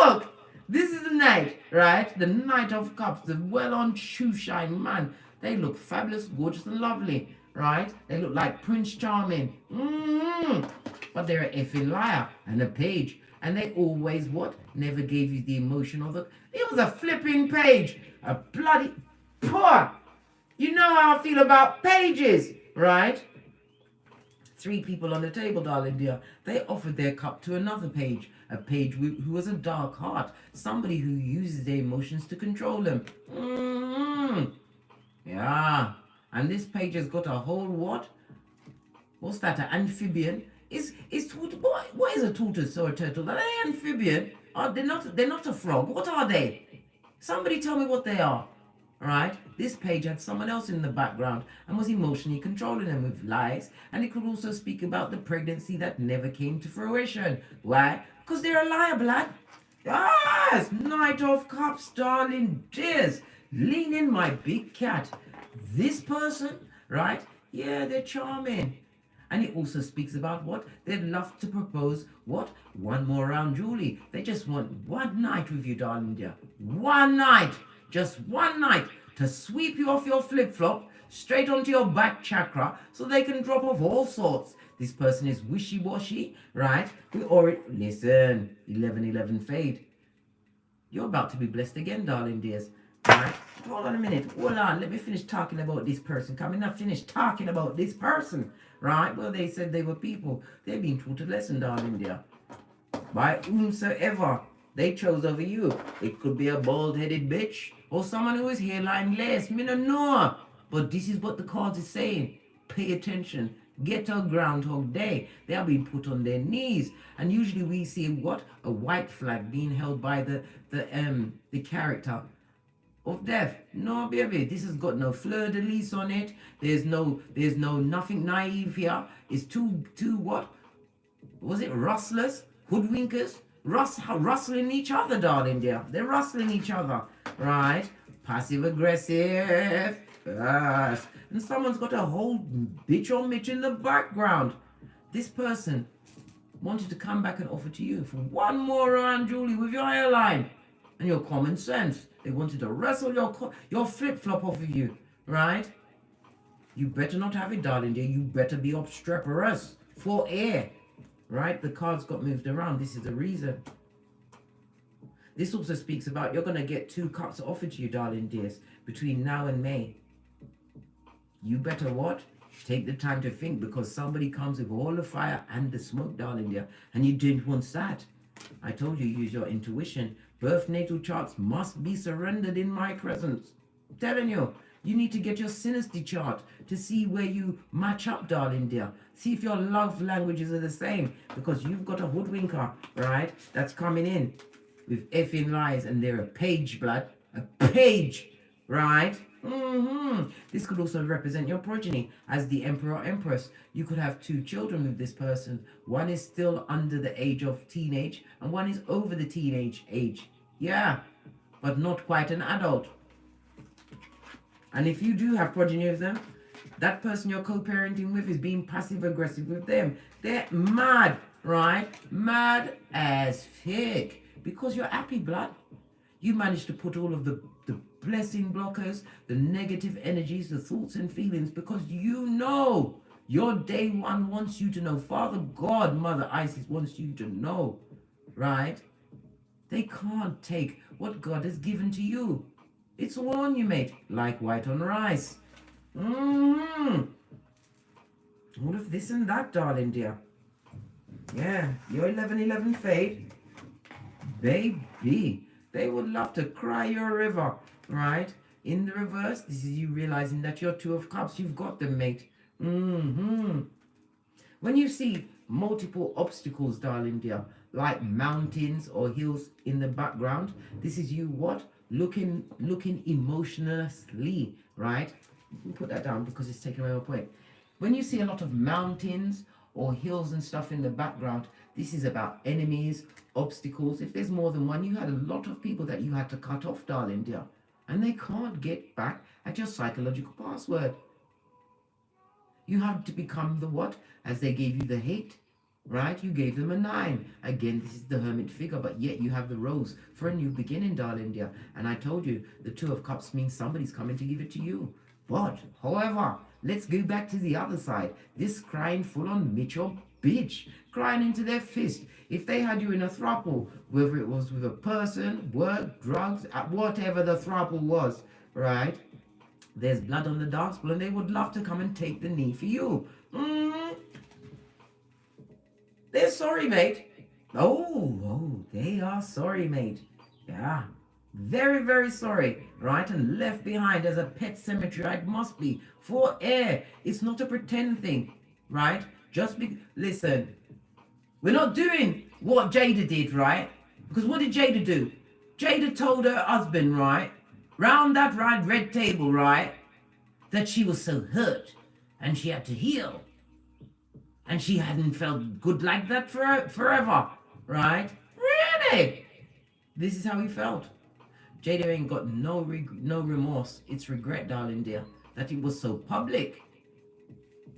Look, this is the Knight, right? The Knight of Cups, the well-on shoe shine man. They look fabulous, gorgeous, and lovely, right? They look like Prince Charming. But they're a effing liar and a page. And they always what? Never gave you the emotion of it. It was a flipping page. A bloody poor. You know how I feel about pages, right? 3 people on the table, darling dear. They offered their cup to another page. A page who has a dark heart. Somebody who uses their emotions to control them. Yeah. And this page has got a whole what? What's that? An amphibian? What is a tortoise or a turtle? Are they amphibian? They're not a frog. What are they? Somebody tell me what they are. Right? This page had someone else in the background and was emotionally controlling them with lies. And it could also speak about the pregnancy that never came to fruition. Why? Because they're a liar, blood. Yes! Knight of Cups, darling dears. Lean in, my big cat. This person, right? Yeah, they're charming. And it also speaks about what? They'd love to propose what? One more round, Julie. They just want one night with you, darling dear. One night. Just one night to sweep you off your flip-flop straight onto your back chakra so they can drop off all sorts. This person is wishy-washy, right? Listen, 11-11 fade. You're about to be blessed again, darling dears. Right? Hold on a minute. Hold on. Let me finish talking about this person. Can we not finish talking about this person? Right? Well, they said they were people. They've been taught a lesson, darling dear. By whomsoever they chose over you. It could be a bald-headed bitch or someone who is hairline-less. Me no know. But this is what the cards is saying. Pay attention. Ghetto Groundhog Day. They are being put on their knees. And usually we see what? A white flag being held by the character of death. No, baby. This has got no fleur-de-lis on it. There's no nothing naive here. It's two what? Was it rustlers? Hoodwinkers? Rustling each other, darling dear. They're rustling each other, right? Passive aggressive. Yes. And someone's got a whole bitch or mitch in the background. This person wanted to come back and offer to you for one more round, Julie, with your hairline and your common sense. They wanted to wrestle your flip-flop off of you, right? You better not have it, darling dear. You better be obstreperous for air. Right? The cards got moved around. This is the reason. This also speaks about you're going to get 2 cups offered to you, darling dears, between now and May. You better what? Take the time to think, because somebody comes with all the fire and the smoke, darling dear, and you didn't want that. I told you, use your intuition. Birth natal charts must be surrendered in my presence. I'm telling you, you need to get your synastry chart to see where you match up, darling dear. See if your love languages are the same, because you've got a hoodwinker, right, that's coming in with effing lies, and they're a page, blood. A page, right? This could also represent your progeny as the emperor or empress. You could have 2 children with this person. One is still under the age of teenage, and one is over the teenage age. Yeah, but not quite an adult. And if you do have progeny of them, that person you're co-parenting with is being passive aggressive with them. They're mad, right? Mad as fick. Because you're happy, blood. You managed to put all of the blessing blockers, the negative energies, the thoughts and feelings, because you know your day one wants you to know. Father God, Mother Isis wants you to know, right? They can't take what God has given to you. It's all on you, mate, like white on rice. All of this and that, darling dear. Yeah, your 1111 fade, baby. They would love to cry your river, right? In the reverse, this is you realizing that your 2 of cups, you've got them, mate. When you see multiple obstacles, darling dear, like mountains or hills in the background, this is you what? Looking emotionlessly, right? You can put that down because it's taking away my point. When you see a lot of mountains or hills and stuff in the background, this is about enemies, obstacles. If there's more than one, you had a lot of people that you had to cut off, darling dear, and they can't get back at your psychological password. You have to become the what? As they gave you the hate, right? You gave them a 9. Again, this is the hermit figure, but yet you have the rose for a new beginning, darling dear. And I told you, the 2 of cups means somebody's coming to give it to you. But, however, let's go back to the other side. This crying full on Mitchell bitch, crying into their fist. If they had you in a throuple, whether it was with a person, work, drugs, whatever the throuple was, right? There's blood on the dance floor, and they would love to come and take the knee for you. They're sorry, mate. Oh, they are sorry, mate. Yeah. Very, very sorry, right? And left behind as a pet cemetery. It must be for air. It's not a pretend thing, right? Listen, we're not doing what Jada did, right? Because what did Jada do? Jada told her husband, right, round that red table, right, that she was so hurt and she had to heal. And she hadn't felt good like that forever, right? Really? This is how he felt. Jada ain't got no remorse. It's regret, darling dear, that it was so public.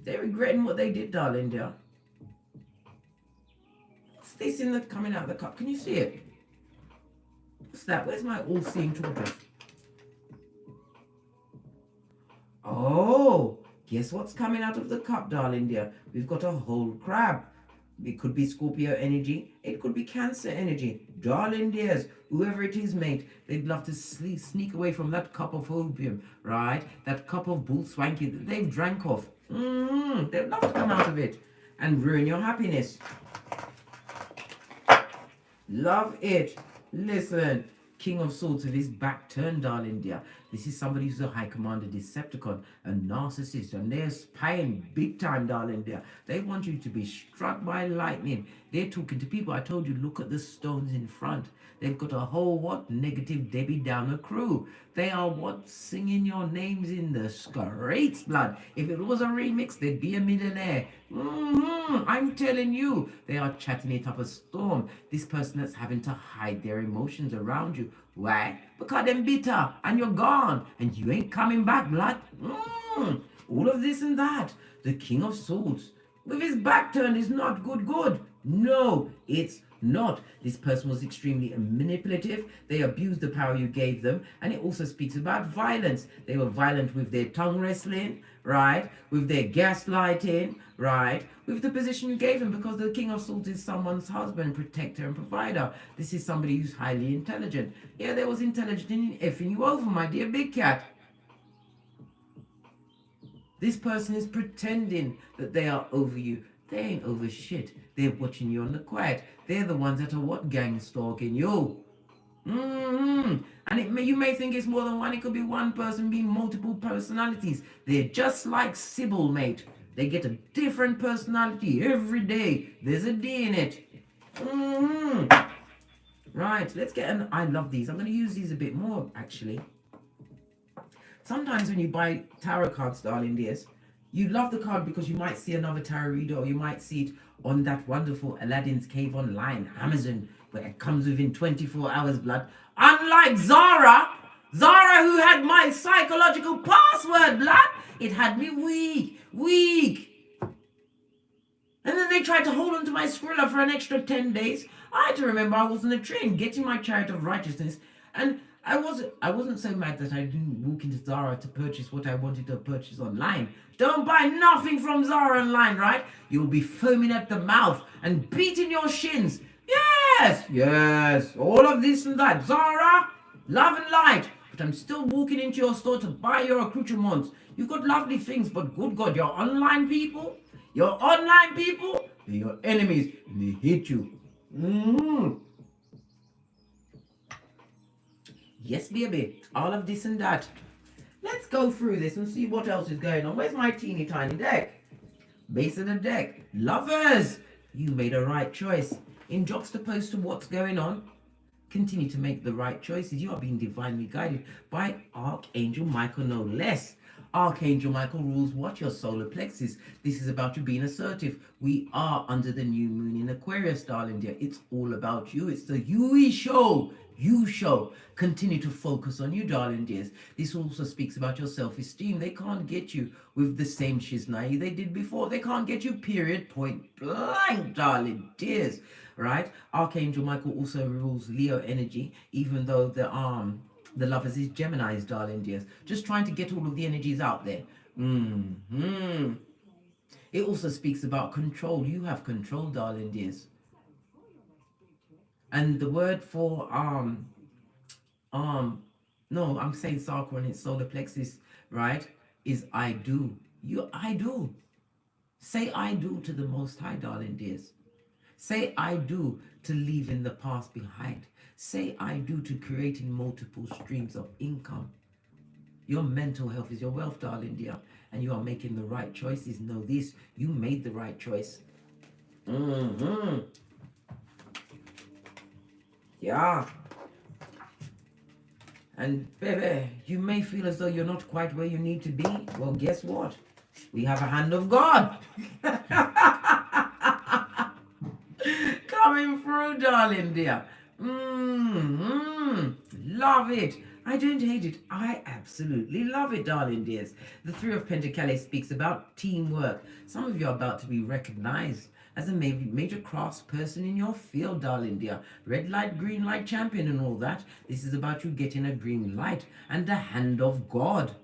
They're regretting what they did, darling dear. What's this in the coming out of the cup? Can you see it? What's that? Where's my all-seeing tortoise? Oh, guess what's coming out of the cup, darling dear? We've got a whole crab. It could be Scorpio energy. It could be Cancer energy. Darling dears, whoever it is, mate, they'd love to sneak away from that cup of opium, right? That cup of bull swanky that they've drank off. They'd love to come out of it and ruin your happiness. Love it. Listen, King of Swords with his back turned, darling dear. This is somebody who's a High Commander Decepticon, a narcissist, and they're spying big time, darling dear. They want you to be struck by lightning. They're talking to people. I told you, look at the stones in front. They've got a whole, what, negative Debbie Downer crew. They are, what, singing your names in the streets, blood. If it was a remix, they'd be a millionaire. I'm telling you, they are chatting it up a storm. This person that's having to hide their emotions around you. Why? Because they're bitter and you're gone and you ain't coming back, blood. All of this and that. The King of Swords. with his back turned is not good. No, it's not. This person was extremely manipulative. They abused the power you gave them. And it also speaks about violence. They were violent with their tongue wrestling, right? With their gaslighting, right? With the position you gave them, because the King of Swords is someone's husband, protector, and provider. This is somebody who's highly intelligent. Yeah, there was intelligent in effing you over, my dear big cat. This person is pretending that they are over you. They ain't over shit. They're watching you on the quiet. They're the ones that are what, gang stalking you. And you may think it's more than one. It could be one person being multiple personalities. They're just like Sybil, mate. They get a different personality every day. There's a D in it. Right, let's get an... I love these. I'm going to use these a bit more, actually. Sometimes when you buy tarot cards, darling dears, you love the card because you might see another tarot reader, or you might see it on that wonderful Aladdin's Cave online, Amazon, where it comes within 24 hours, blood. Unlike Zara who had my psychological password, blood, it had me weak. And then they tried to hold on to my Skrilla for an extra 10 days. I had to remember I was on a train getting my chariot of righteousness, and I wasn't so mad that I didn't walk into Zara to purchase what I wanted to purchase online. Don't buy nothing from Zara online, right? You'll be foaming at the mouth and beating your shins. Yes, all of this and that. Zara, love and light. But I'm still walking into your store to buy your accoutrements. You've got lovely things, but good God, your online people, they're your enemies, and they hate you. Yes, baby, all of this and that. Let's go through this and see what else is going on. Where's my teeny tiny deck? Base of the deck. Lovers, you made a right choice. In juxtaposed to what's going on, continue to make the right choices. You are being divinely guided by Archangel Michael, no less. Archangel Michael rules what? Your solar plexus. This is about you being assertive. We are under the new moon in Aquarius, darling dear. It's all about you. It's the Yui show. You show. Continue to focus on you, darling dears. This also speaks about your self-esteem. They can't get you with the same shiznai they did before. They can't get you, period, point blank, darling dears. Right? Archangel Michael also rules Leo energy, even though the lovers is Gemini's, darling dears. Just trying to get all of the energies out there. It also speaks about control. You have control, darling dears. And the word for no, I'm saying Sakura and its solar plexus, right, is I do. I do. Say I do to the Most High, darling dears. Say I do to leaving the past behind. Say I do to creating multiple streams of income. Your mental health is your wealth, darling dear. And you are making the right choices. Know this, you made the right choice. Yeah. And baby, you may feel as though you're not quite where you need to be. Well, guess what? We have a hand of God. Coming through, darling dear. Love it. I don't hate it. I absolutely love it, darling dears. The Three of Pentacles speaks about teamwork. Some of you are about to be recognized as a major craftsperson in your field, darling dear. Red light, green light champion and all that. This is about you getting a green light and the hand of God.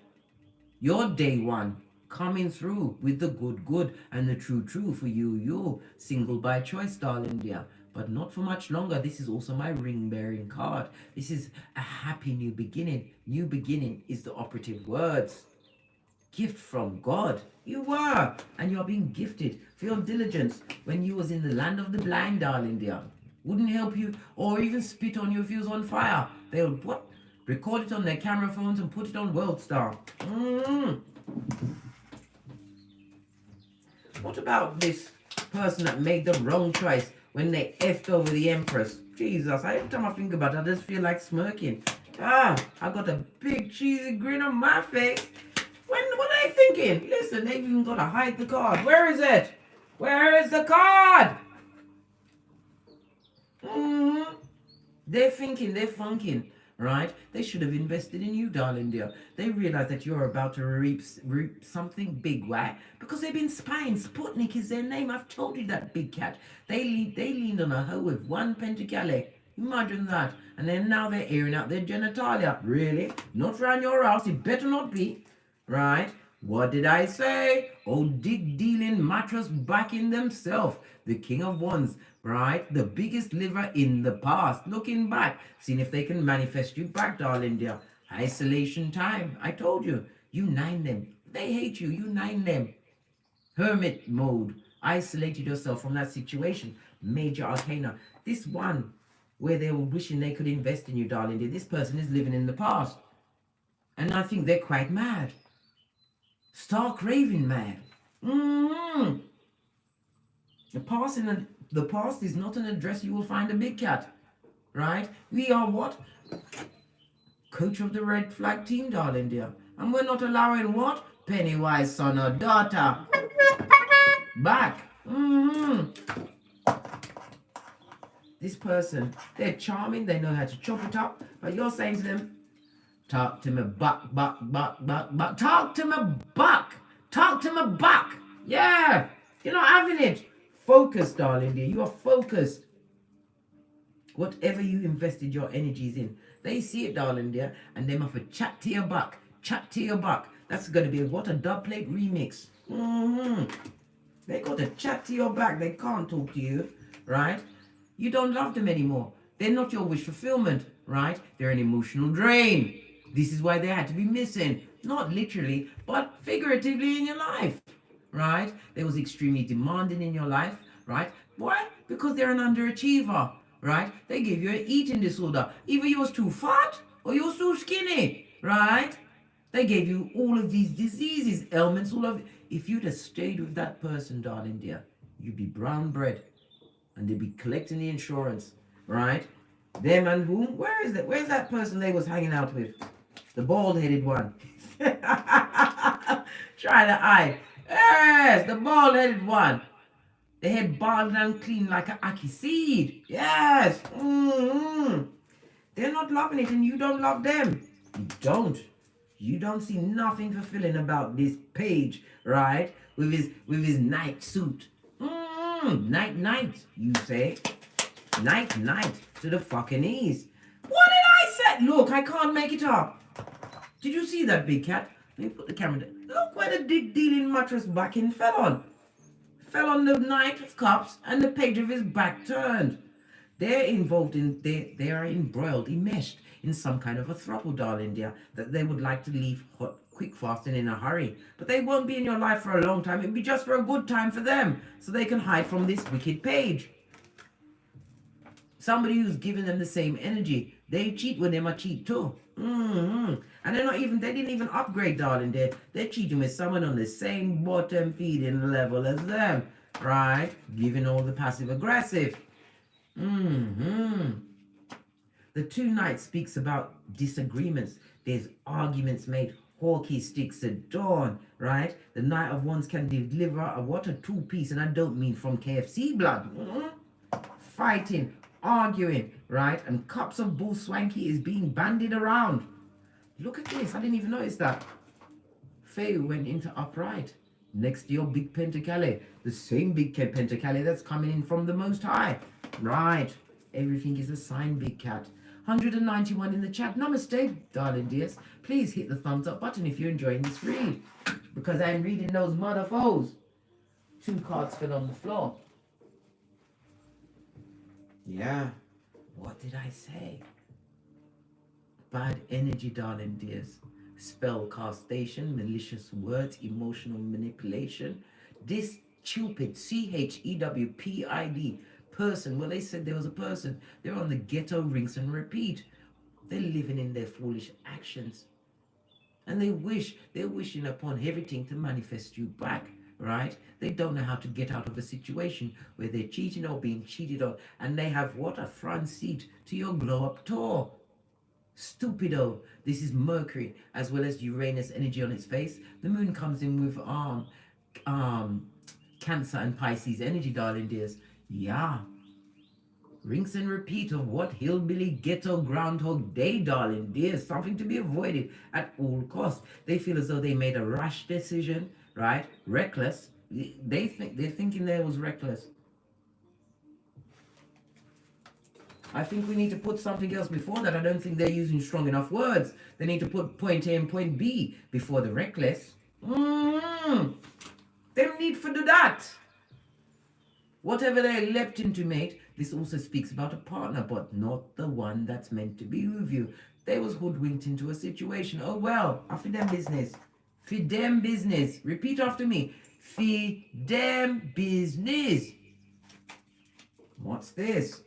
Your day one coming through with the good and the true for you. Single by choice, darling dear. But not for much longer. This is also my ring-bearing card. This is a happy new beginning. New beginning is the operative words. Gift from God. You were. And you're being gifted for your diligence when you was in the land of the blind, darling dear. Wouldn't help you or even spit on you if you was on fire. They would what? Record it on their camera phones and put it on WorldStar. What about this person that made the wrong choice when they effed over the Empress? Jesus, every time I think about it, I just feel like smirking. I got a big cheesy grin on my face. What are they thinking? Listen, they've even got to hide the card. Where is it? Where is the card? They're thinking, they're funking. right? They should have invested in you, darling dear. They realize that you're about to reap something big. Why? Because they've been spying. Sputnik is their name. I've told you that, big cat. They leaned on a hoe with one pentacale. Imagine that. And then now they're airing out their genitalia. Really? Not round your house. It better not be. Right? What did I say? Old dick dealing mattress backing themselves. The king of wands, right? The biggest liver in the past. Looking back, seeing if they can manifest you back, darling dear. Isolation time. I told you. You nine them. They hate you. You nine them. Hermit mode. Isolated yourself from that situation. Major arcana. This one where they were wishing they could invest in you, darling dear. This person is living in the past. And I think they're quite mad. Stark raving mad. The past is not an address you will find a big cat. Right? We are what? Coach of the red flag team, darling dear. And we're not allowing what? Pennywise son or daughter. Back. This person, they're charming, they know how to chop it up, but you're saying to them, talk to me buck. Talk to me buck. Talk to me buck. Yeah. You're not having it. Focus, darling dear. You are focused. Whatever you invested your energies in, they see it, darling dear, and they must chat to your buck. Chat to your buck. That's going to be what a dub plate remix. They got to chat to your back. They can't talk to you, right? You don't love them anymore. They're not your wish fulfillment, right? They're an emotional drain. This is why they had to be missing. Not literally, but figuratively in your life, right? They was extremely demanding in your life, right? Why? Because they're an underachiever, right? They gave you an eating disorder. Either you was too fat or you was too skinny, right? They gave you all of these diseases, ailments, all of it. If you'd have stayed with that person, darling dear, you'd be brown bread. And they'd be collecting the insurance, right? Them and whom? Where is that? Where's that person they was hanging out with? The bald-headed one. Try the eye. Yes, the bald-headed one. The head bald and clean like an ackee seed. Yes. They're not loving it and you don't love them. You don't. You don't see nothing fulfilling about this page, right? With his night suit. Night, you say. Night, to the fucking knees. What did I say? Look, I can't make it up. Did you see that, big cat? Let me put the camera there. Look where the dick dealing mattress backing fell on. Fell on the Knight of Cups and the page of his back turned. They're involved in, they are embroiled, enmeshed in some kind of a throuple, darling dear, that they would like to leave quick, fast, and in a hurry. But they won't be in your life for a long time. It'll be just for a good time for them, so they can hide from this wicked page. Somebody who's giving them the same energy. They cheat when they might cheat too. And they didn't even upgrade, darling. They're cheating with someone on the same bottom feeding level as them. Right? Giving all the passive aggressive. The two Knights speaks about disagreements. There's arguments made. Hawky sticks at dawn, right? The Knight of Wands can deliver a two-piece, and I don't mean from KFC blood. Fighting, arguing, right? And cups of bull swanky is being bandied around. Look at this. I didn't even notice that. Faye went into upright next to your big pentacale. The same big pentacale that's coming in from the Most High. Right. Everything is a sign, big cat. 191 in the chat. Namaste, darling dears. Please hit the thumbs up button if you're enjoying this read. Because I'm reading those mother foes. 2 cards fell on the floor. Yeah. What did I say? Bad energy, darling dears. Spell castation, malicious words, emotional manipulation. This stupid CHEWPID person. Well, they said there was a person. They're on the ghetto rinse and repeat. They're living in their foolish actions. And they're wishing upon everything to manifest you back, right? They don't know how to get out of a situation where they're cheating or being cheated on. And they have what? A front seat to your glow-up tour. Stupido. This is Mercury as well as Uranus energy on its face. The moon comes in with Cancer and Pisces energy, darling dears. Yeah. Rinse and repeat of what hillbilly ghetto groundhog day, darling dear. Something to be avoided at all costs. They feel as though they made a rash decision, right? Reckless. They're thinking they was reckless. I think we need to put something else before that. I don't think they're using strong enough words. They need to put point A and point B before the reckless. They need to do that. Whatever they leapt into, mate, this also speaks about a partner, but not the one that's meant to be with you. They was hoodwinked into a situation. Oh well, for them business. For them business. Repeat after me. For them business. What's this?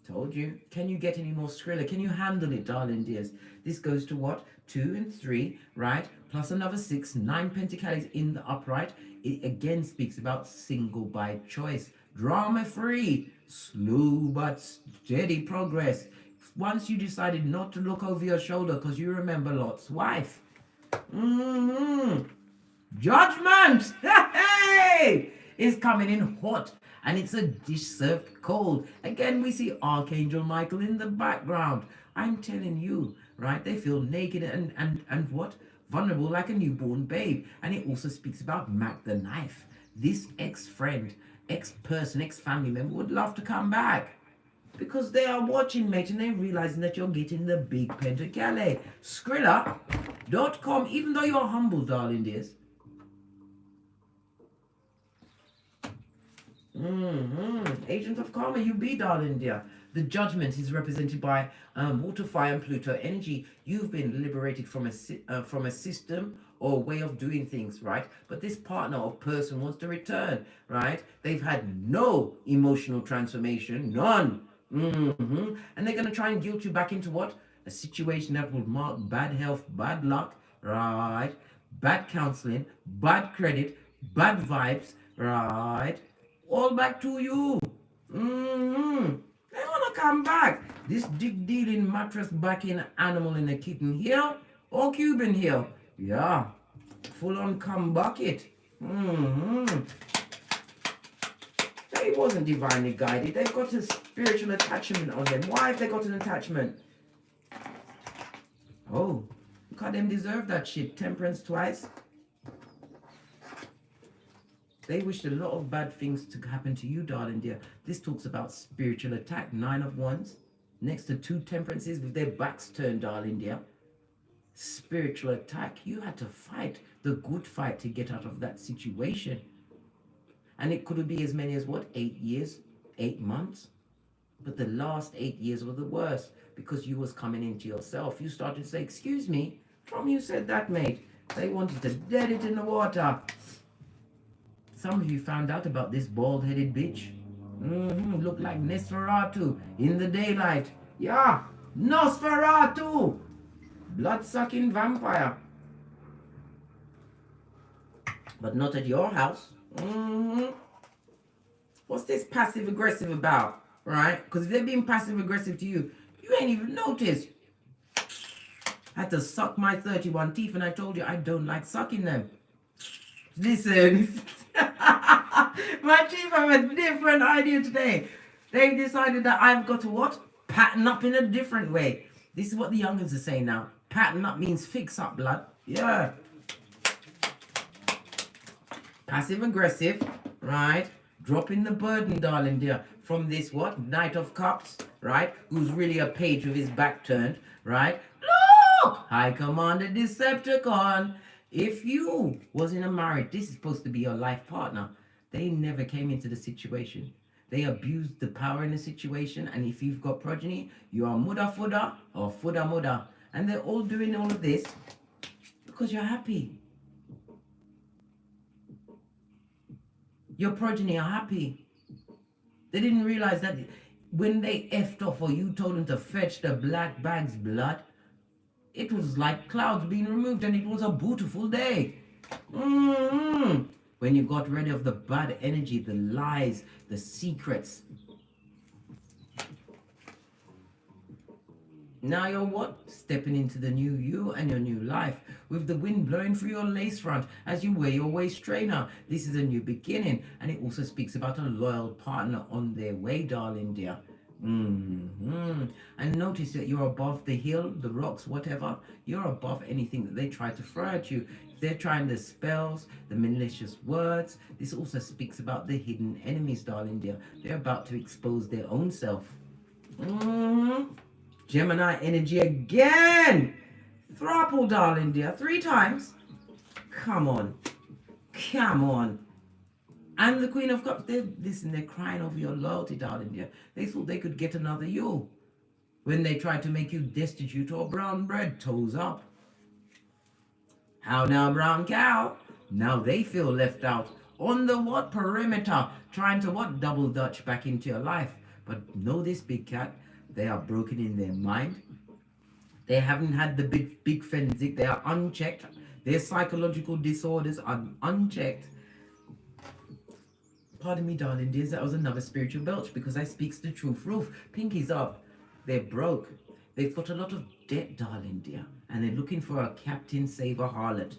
Told you. Can you get any more skriller? Can you handle it, darling dears? This goes to what? 2 and 3, right? Plus another 6, 9 pentacles in the upright. It again speaks about single by choice. Drama free. Slow but steady progress. Once you decided not to look over your shoulder because you remember Lot's wife. Judgment! Hey! Is coming in hot. And it's a dish served cold. Again, we see Archangel Michael in the background. I'm telling you, right? They feel naked and what? Vulnerable like a newborn babe. And it also speaks about Mac the Knife. This ex-friend, ex-person, ex-family member would love to come back. Because they are watching, mate, and they're realizing that you're getting the big pentacale. Skrilla.com, even though you're humble, darling dears. Agent of Karma, you be, darling dear. The Judgment is represented by water, fire, and Pluto energy. You've been liberated from a system or a way of doing things, right? But this partner or person wants to return, right? They've had no emotional transformation, none. And they're going to try and guilt you back into what? A situation that will mark bad health, bad luck, right? Bad counseling, bad credit, bad vibes, right? All back to you. They want to come back. This dick dealing mattress backing animal in a kitten here or Cuban here. Yeah. Full on come bucket. They wasn't divinely guided. They've got a spiritual attachment on them. Why have they got an attachment? Oh, look how them deserve that shit. Temperance twice. They wished a lot of bad things to happen to you, darling dear. This talks about spiritual attack. 9 of Wands. Next to 2 temperances with their backs turned, darling dear. Spiritual attack. You had to fight the good fight to get out of that situation. And it could be as many as what? 8 years? 8 months? But the last 8 years were the worst because you was coming into yourself. You started to say, excuse me, from you said that, mate. They wanted to dead it in the water. Some of you found out about this bald-headed bitch. Look like Nosferatu in the daylight. Yeah, Nosferatu! Blood-sucking vampire. But not at your house. What's this passive-aggressive about? Right? Because if they're being passive-aggressive to you, you ain't even noticed. I had to suck my 31 teeth and I told you I don't like sucking them. Listen. My teeth have a different idea today. They've decided that I've got to what? Pattern up in a different way. This is what the youngins are saying now. Pattern up means fix up, blood. Yeah. Passive aggressive, right? Dropping the burden, darling dear, from this what? Knight of Cups, right? Who's really a page with his back turned, right? Look! High Commander Decepticon. If you was in a marriage, this is supposed to be your life partner. They never came into the situation. They abused the power in the situation. And if you've got progeny, you are mudda fudda or fudda mudda. And they're all doing all of this because you're happy. Your progeny are happy. They didn't realize that when they effed off or you told them to fetch the black bag's blood, it was like clouds being removed and it was a beautiful day. When you got rid of the bad energy, the lies, the secrets. Now you're what? Stepping into the new you and your new life with the wind blowing through your lace front as you wear your waist trainer. This is a new beginning, and it also speaks about a loyal partner on their way, darling dear. And notice that you're above the hill, the rocks, whatever. You're above anything that they try to throw at you. If they're trying the spells, the malicious words, this also speaks about the hidden enemies, darling dear. They're about to expose their own self. Gemini energy again. Thruple, darling dear, 3 times. Come on. Come on. And the Queen of Cups, they're crying over your loyalty, darling dear. They thought they could get another you. When they tried to make you destitute or brown bread, toes up. How now, brown cow? Now they feel left out. On the what perimeter? Trying to what double dutch back into your life. But know this, big cat, they are broken in their mind. They haven't had the big forensic. They are unchecked. Their psychological disorders are unchecked. Pardon me, darling dears, that was another spiritual belch because I speaks the truth. Roof, pinkies up. They're broke. They've got a lot of debt, darling dear, and they're looking for a captain, saver, harlot.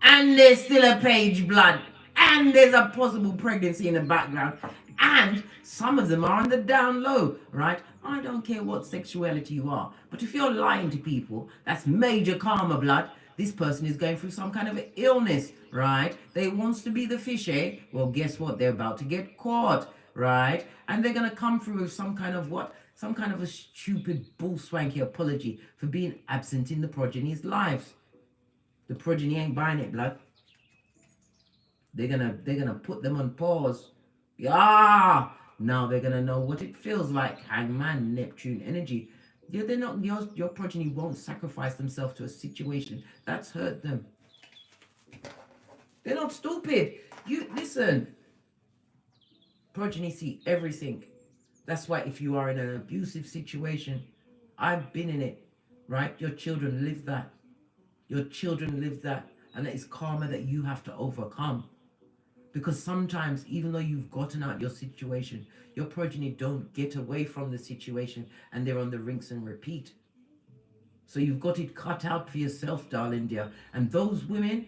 And there's still a page blood, and there's a possible pregnancy in the background, and some of them are on the down low, right? I don't care what sexuality you are, but if you're lying to people, that's major karma, blood. This person is going through some kind of illness, right? They wants to be the fish, eh? Well, guess what? They're about to get caught, right? And they're going to come through with some kind of what? Some kind of a stupid bull swanky apology for being absent in the progeny's lives. The progeny ain't buying it, blood. They're gonna put them on pause. Yeah. Now they're gonna know what it feels like. Hangman, Neptune energy. Yeah, they're not your progeny won't sacrifice themselves to a situation that's hurt them. They're not stupid. You listen. Progeny see everything. That's why if you are in an abusive situation, I've been in it, right? Your children live that. Your children live that. And that is karma that you have to overcome. Because sometimes, even though you've gotten out your situation, your progeny don't get away from the situation and they're on the rinse and repeat. So you've got it cut out for yourself, darling dear. And those women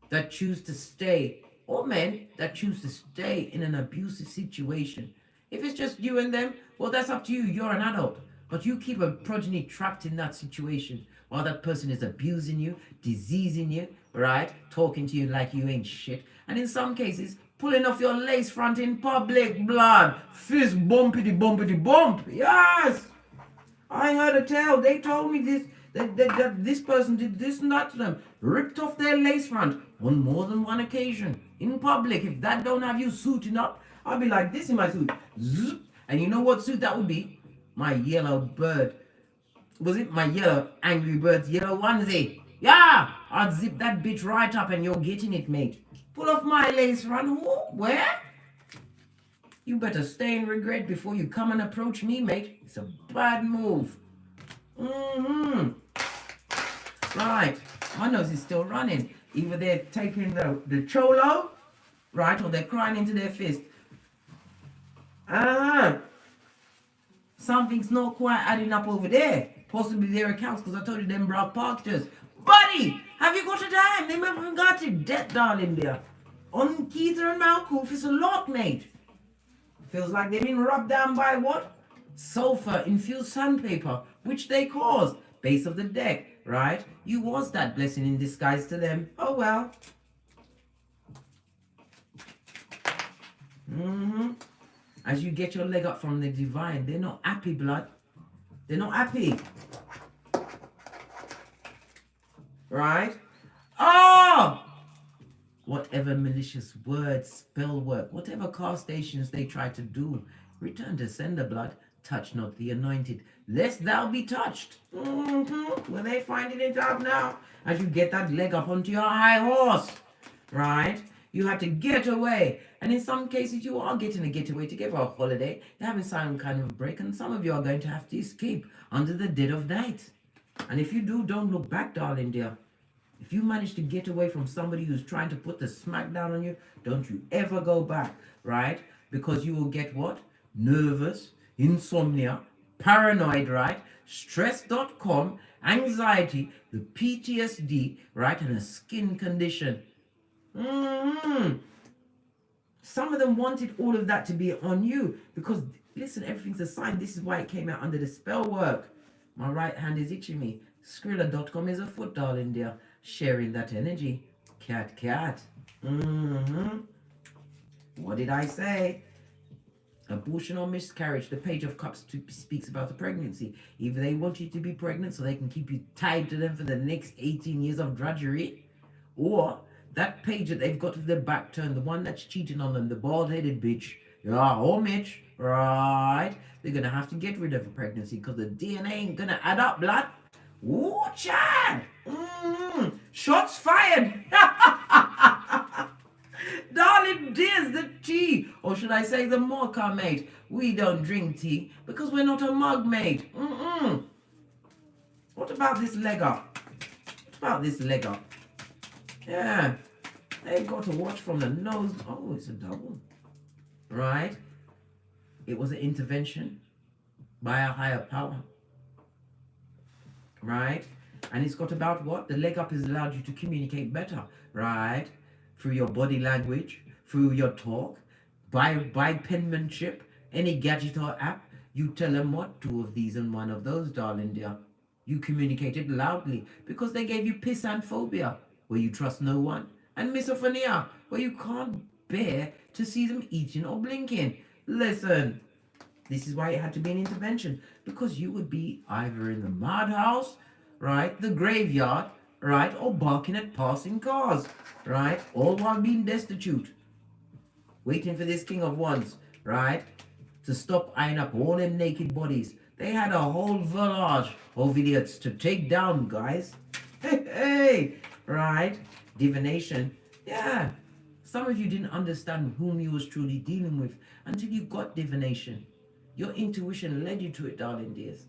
that choose to stay, or men that choose to stay in an abusive situation, if it's just you and them, well, that's up to you. You're an adult. But you keep a progeny trapped in that situation while that person is abusing you, diseasing you, right? Talking to you like you ain't shit. And in some cases, pulling off your lace front in public, blood. Fist bumpity bump. Yes! I heard a tale. They told me this, that this person did this and that to them. Ripped off their lace front on more than one occasion. In public. If that don't have you suiting up, I'll be like this in my suit. Zzz. And you know what suit that would be? My yellow bird. Was it my yellow Angry Birds yellow onesie? Yeah! I'd zip that bitch right up and you're getting it, mate. Pull off my lace front. Where? You better stay in regret before you come and approach me, mate. It's a bad move. Right. My nose is still running. Either they're taking the cholo, right, or they're crying into their fist. Something's not quite adding up over there. Possibly their accounts, because I told you them broke pastures. Buddy, have you got a dime? They haven't got a debt, darling dear. On Keither and Malkoof, it's a lot, mate. Feels like they've been rubbed down by what? Sulfur-infused sandpaper, which they caused. Base of the deck, right? You was that blessing in disguise to them. Oh, well. As you get your leg up from the divine, they're not happy, blood. They're not happy. Right? Oh! Whatever malicious words, spell work, whatever castations they try to do, return to sender, blood. Touch not the anointed, lest thou be touched. Well, they finding it out now. As you get that leg up onto your high horse, right? You have to get away. And in some cases, you are getting a getaway to give a holiday. You're having some kind of break. And some of you are going to have to escape under the dead of night. And if you do, don't look back, darling dear. If you manage to get away from somebody who's trying to put the smack down on you, don't you ever go back, right? Because you will get what? Nervous, insomnia, paranoid, right? Stress.com, anxiety, the PTSD, right? And a skin condition. Some of them wanted all of that to be on you because Listen, everything's a sign. This is why it came out under the spell work. My right hand is itching me. Skrilla.com is afoot, darling dear. Sharing that energy. Cat, cat. What did I say? Abortion or miscarriage. The Page of Cups speaks about a pregnancy. Either they want you to be pregnant so they can keep you tied to them for the next 18 years of drudgery, or that page that they've got with their back turned, the one that's cheating on them, the bald-headed bitch, yeah, or Mitch, right? They're gonna have to get rid of a pregnancy because the DNA ain't gonna add up, blood. Ooh, Chad! Shots fired! Darling dears, the tea, or should I say the mocha, mate. We don't drink tea because we're not a mug, mate. What about this leg up? What about this leg up? Yeah, they've got to watch from the nose. Oh, it's a double. Right? It was an intervention by a higher power. Right? And it's got about what? The leg up has allowed you to communicate better. Right? Through your body language, through your talk, by penmanship, any gadget or app, you tell them what, 2 of these and 1 of those, darling dear. You communicated loudly because they gave you pissanphobia, where you trust no one, and misophonia, where you can't bear to see them eating or blinking. Listen, this is why it had to be an intervention, because you would be either in the madhouse, right, the graveyard, right, or barking at passing cars, right, all while being destitute, waiting for this King of Wands, right, to stop eyeing up all them naked bodies. They had a whole village of idiots to take down, guys. Hey, right, divination, yeah. Some of you didn't understand whom you was truly dealing with until you got divination. Your intuition led you to it, darling dears.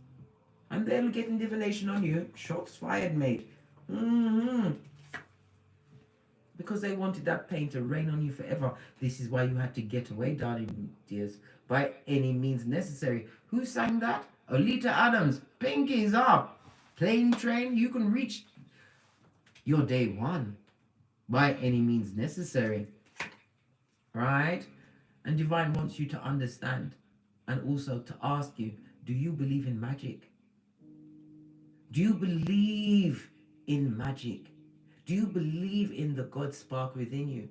And they're getting divination on you. Shots fired, mate. Because they wanted that pain to rain on you forever. This is why you had to get away, darling dears, by any means necessary. Who sang that? Olita Adams. Pinkies up. Plane train, you can reach your day 1 by any means necessary. Right? And Divine wants you to understand and also to ask you, do you believe in magic? Do you believe in magic? Do you believe in the God spark within you?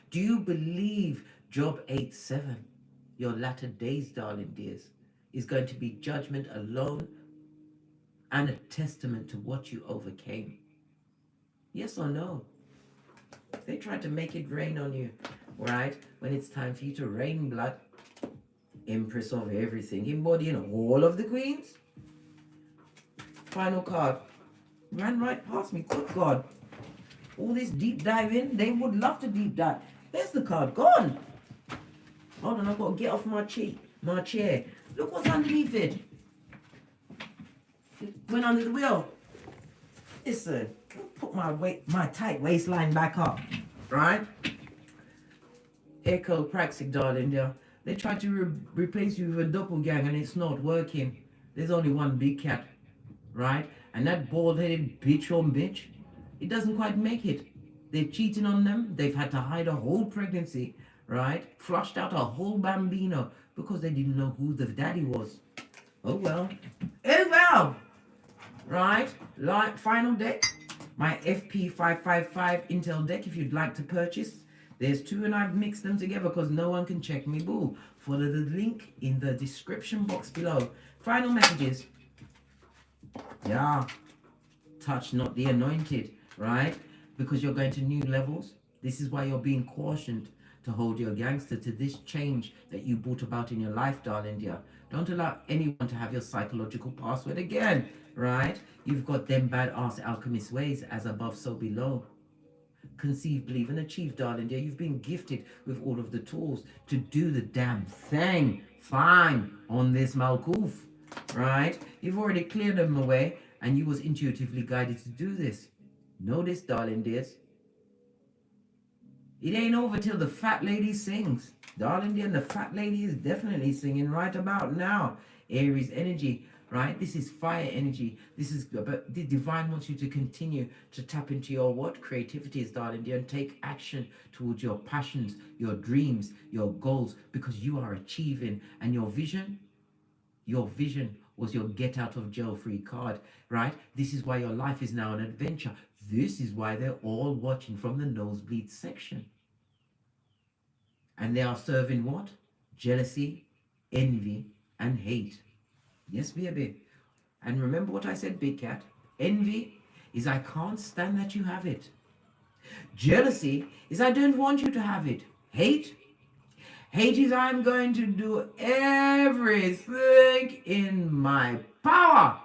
Do you believe Job 8:7, your latter days, darling dears, is going to be judgment alone and a testament to what you overcame? Yes or no? They tried to make it rain on you, right? When it's time for you to rain blood, Empress of everything, embodying all of the queens. Final card. Ran right past me. Good God. All this deep dive in, they would love to deep dive. There's the card. Gone. Hold on, I've got to get off my chair. Look what's underneath it. It went under the wheel. Listen, put my tight waistline back up. Right? Echo Praxic, darling dear. They tried to replace you with a doppelganger and it's not working. There's only one big cat. Right? And that bald-headed bitch on bitch, it doesn't quite make it. They're cheating on them. They've had to hide a whole pregnancy, right? Flushed out a whole bambino because they didn't know who the daddy was. Oh well. Oh well. Right? Final deck. My FP555 Intel deck, if you'd like to purchase. There's 2 and I've mixed them together because no one can check me, boo. Follow the link in the description box below. Final messages. Yeah. Touch not the anointed, right? Because you're going to new levels. This is why you're being cautioned to hold your gangster to this change that you brought about in your life, darling dear. Don't allow anyone to have your psychological password again, right? You've got them badass alchemist ways, as above, so below. Conceive, believe, and achieve, darling dear. You've been gifted with all of the tools to do the damn thing. Fine on this Malkuf, right? You've already cleared them away, and you was intuitively guided to do this. Know this, darling dears. It ain't over till the fat lady sings. Darling dear, and the fat lady is definitely singing right about now. Aries energy, right? This is fire energy. This is, but the divine wants you to continue to tap into your what? Creativities, darling dear, and take action towards your passions, your dreams, your goals, because you are achieving. And your vision was your get out of jail free card, right? This is why your life is now an adventure. This is why they're all watching from the nosebleed section. And they are serving what? Jealousy, envy, and hate. Yes, baby. And remember what I said, Big Cat? Envy is I can't stand that you have it. Jealousy is I don't want you to have it. Hate is I'm going to do everything in my power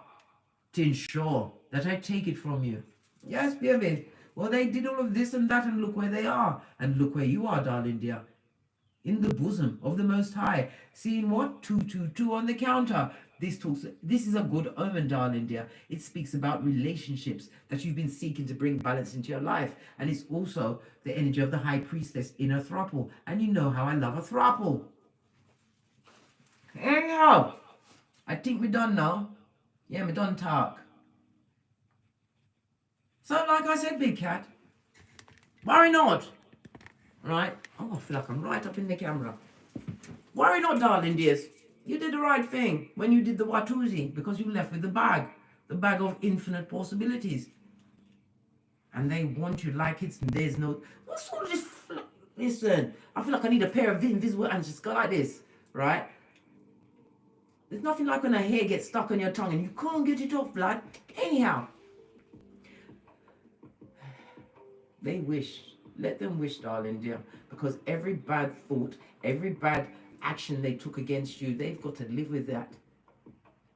to ensure that I take it from you. Yes, baby. Well, they did all of this and that, and look where they are. And look where you are, darling dear. In the bosom of the Most High. Seeing what? 222 on the counter. This is a good omen, darling dear. It speaks about relationships that you've been seeking to bring balance into your life. And it's also the energy of the High Priestess in a throuple. And you know how I love a throuple. Anyhow, I think we're done now. Yeah, we're done talk. So like I said, Big Cat, worry not. Right? Oh, I feel like I'm right up in the camera. Worry not, darling dears. You did the right thing when you did the Watusi, because you left with the bag of infinite possibilities. And they want you like there's no, what's all this, listen, I feel like I need a pair of invisible hands just go like this, right? There's nothing like when a hair gets stuck on your tongue and you can't get it off, blood. Anyhow, they wish. Let them wish, darling dear, because every bad thought, every bad action they took against you, they've got to live with that.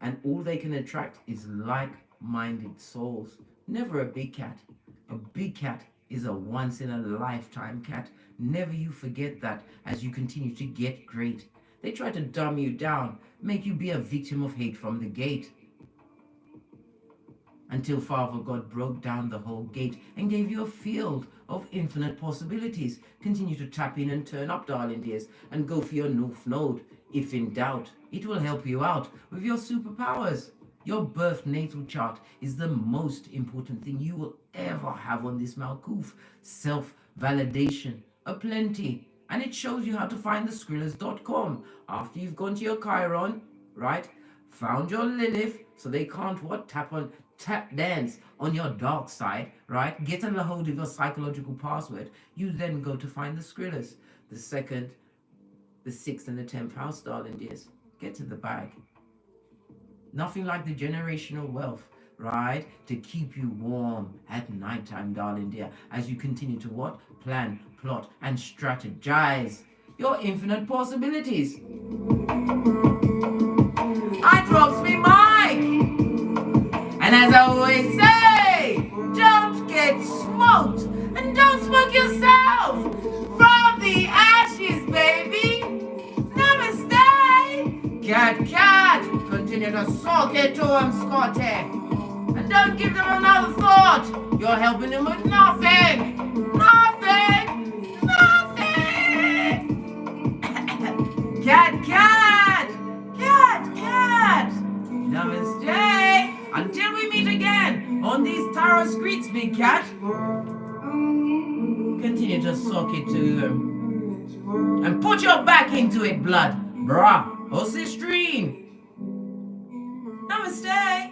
And all they can attract is like-minded souls. Never a big cat. A big cat is a once-in-a-lifetime cat. Never you forget that as you continue to get great. They try to dumb you down, make you be a victim of hate from the gate. Until Father God broke down the whole gate and gave you a field of infinite possibilities. Continue to tap in and turn up, darling dears, and go for your North Node. If in doubt, it will help you out with your superpowers. Your birth natal chart is the most important thing you will ever have on this Malkuth. Self-validation, aplenty. And it shows you how to find the Skrillers.com. After you've gone to your Chiron, right? Found your Lilith, so they can't what? Tap dance on your dark side, right? Get a hold of your psychological password. You then go to find the Skrillers. The 2nd, the 6th, and the 10th house, darling dears. Get to the bag. Nothing like the generational wealth, right? To keep you warm at nighttime, darling dear, as you continue to what? Plan, plot, and strategize your infinite possibilities. I drops me mic. And as I always say, don't get smoked and don't smoke yourself from the ashes, baby. Namaste. Cat, continue to soak it to them, Scotty. And don't give them another thought. You're helping them with nothing. Cat. Namaste. Until we meet again on these tarot streets, Big Cat. Continue to soak it to them. And put your back into it, blood. Bruh. What's this stream? Namaste.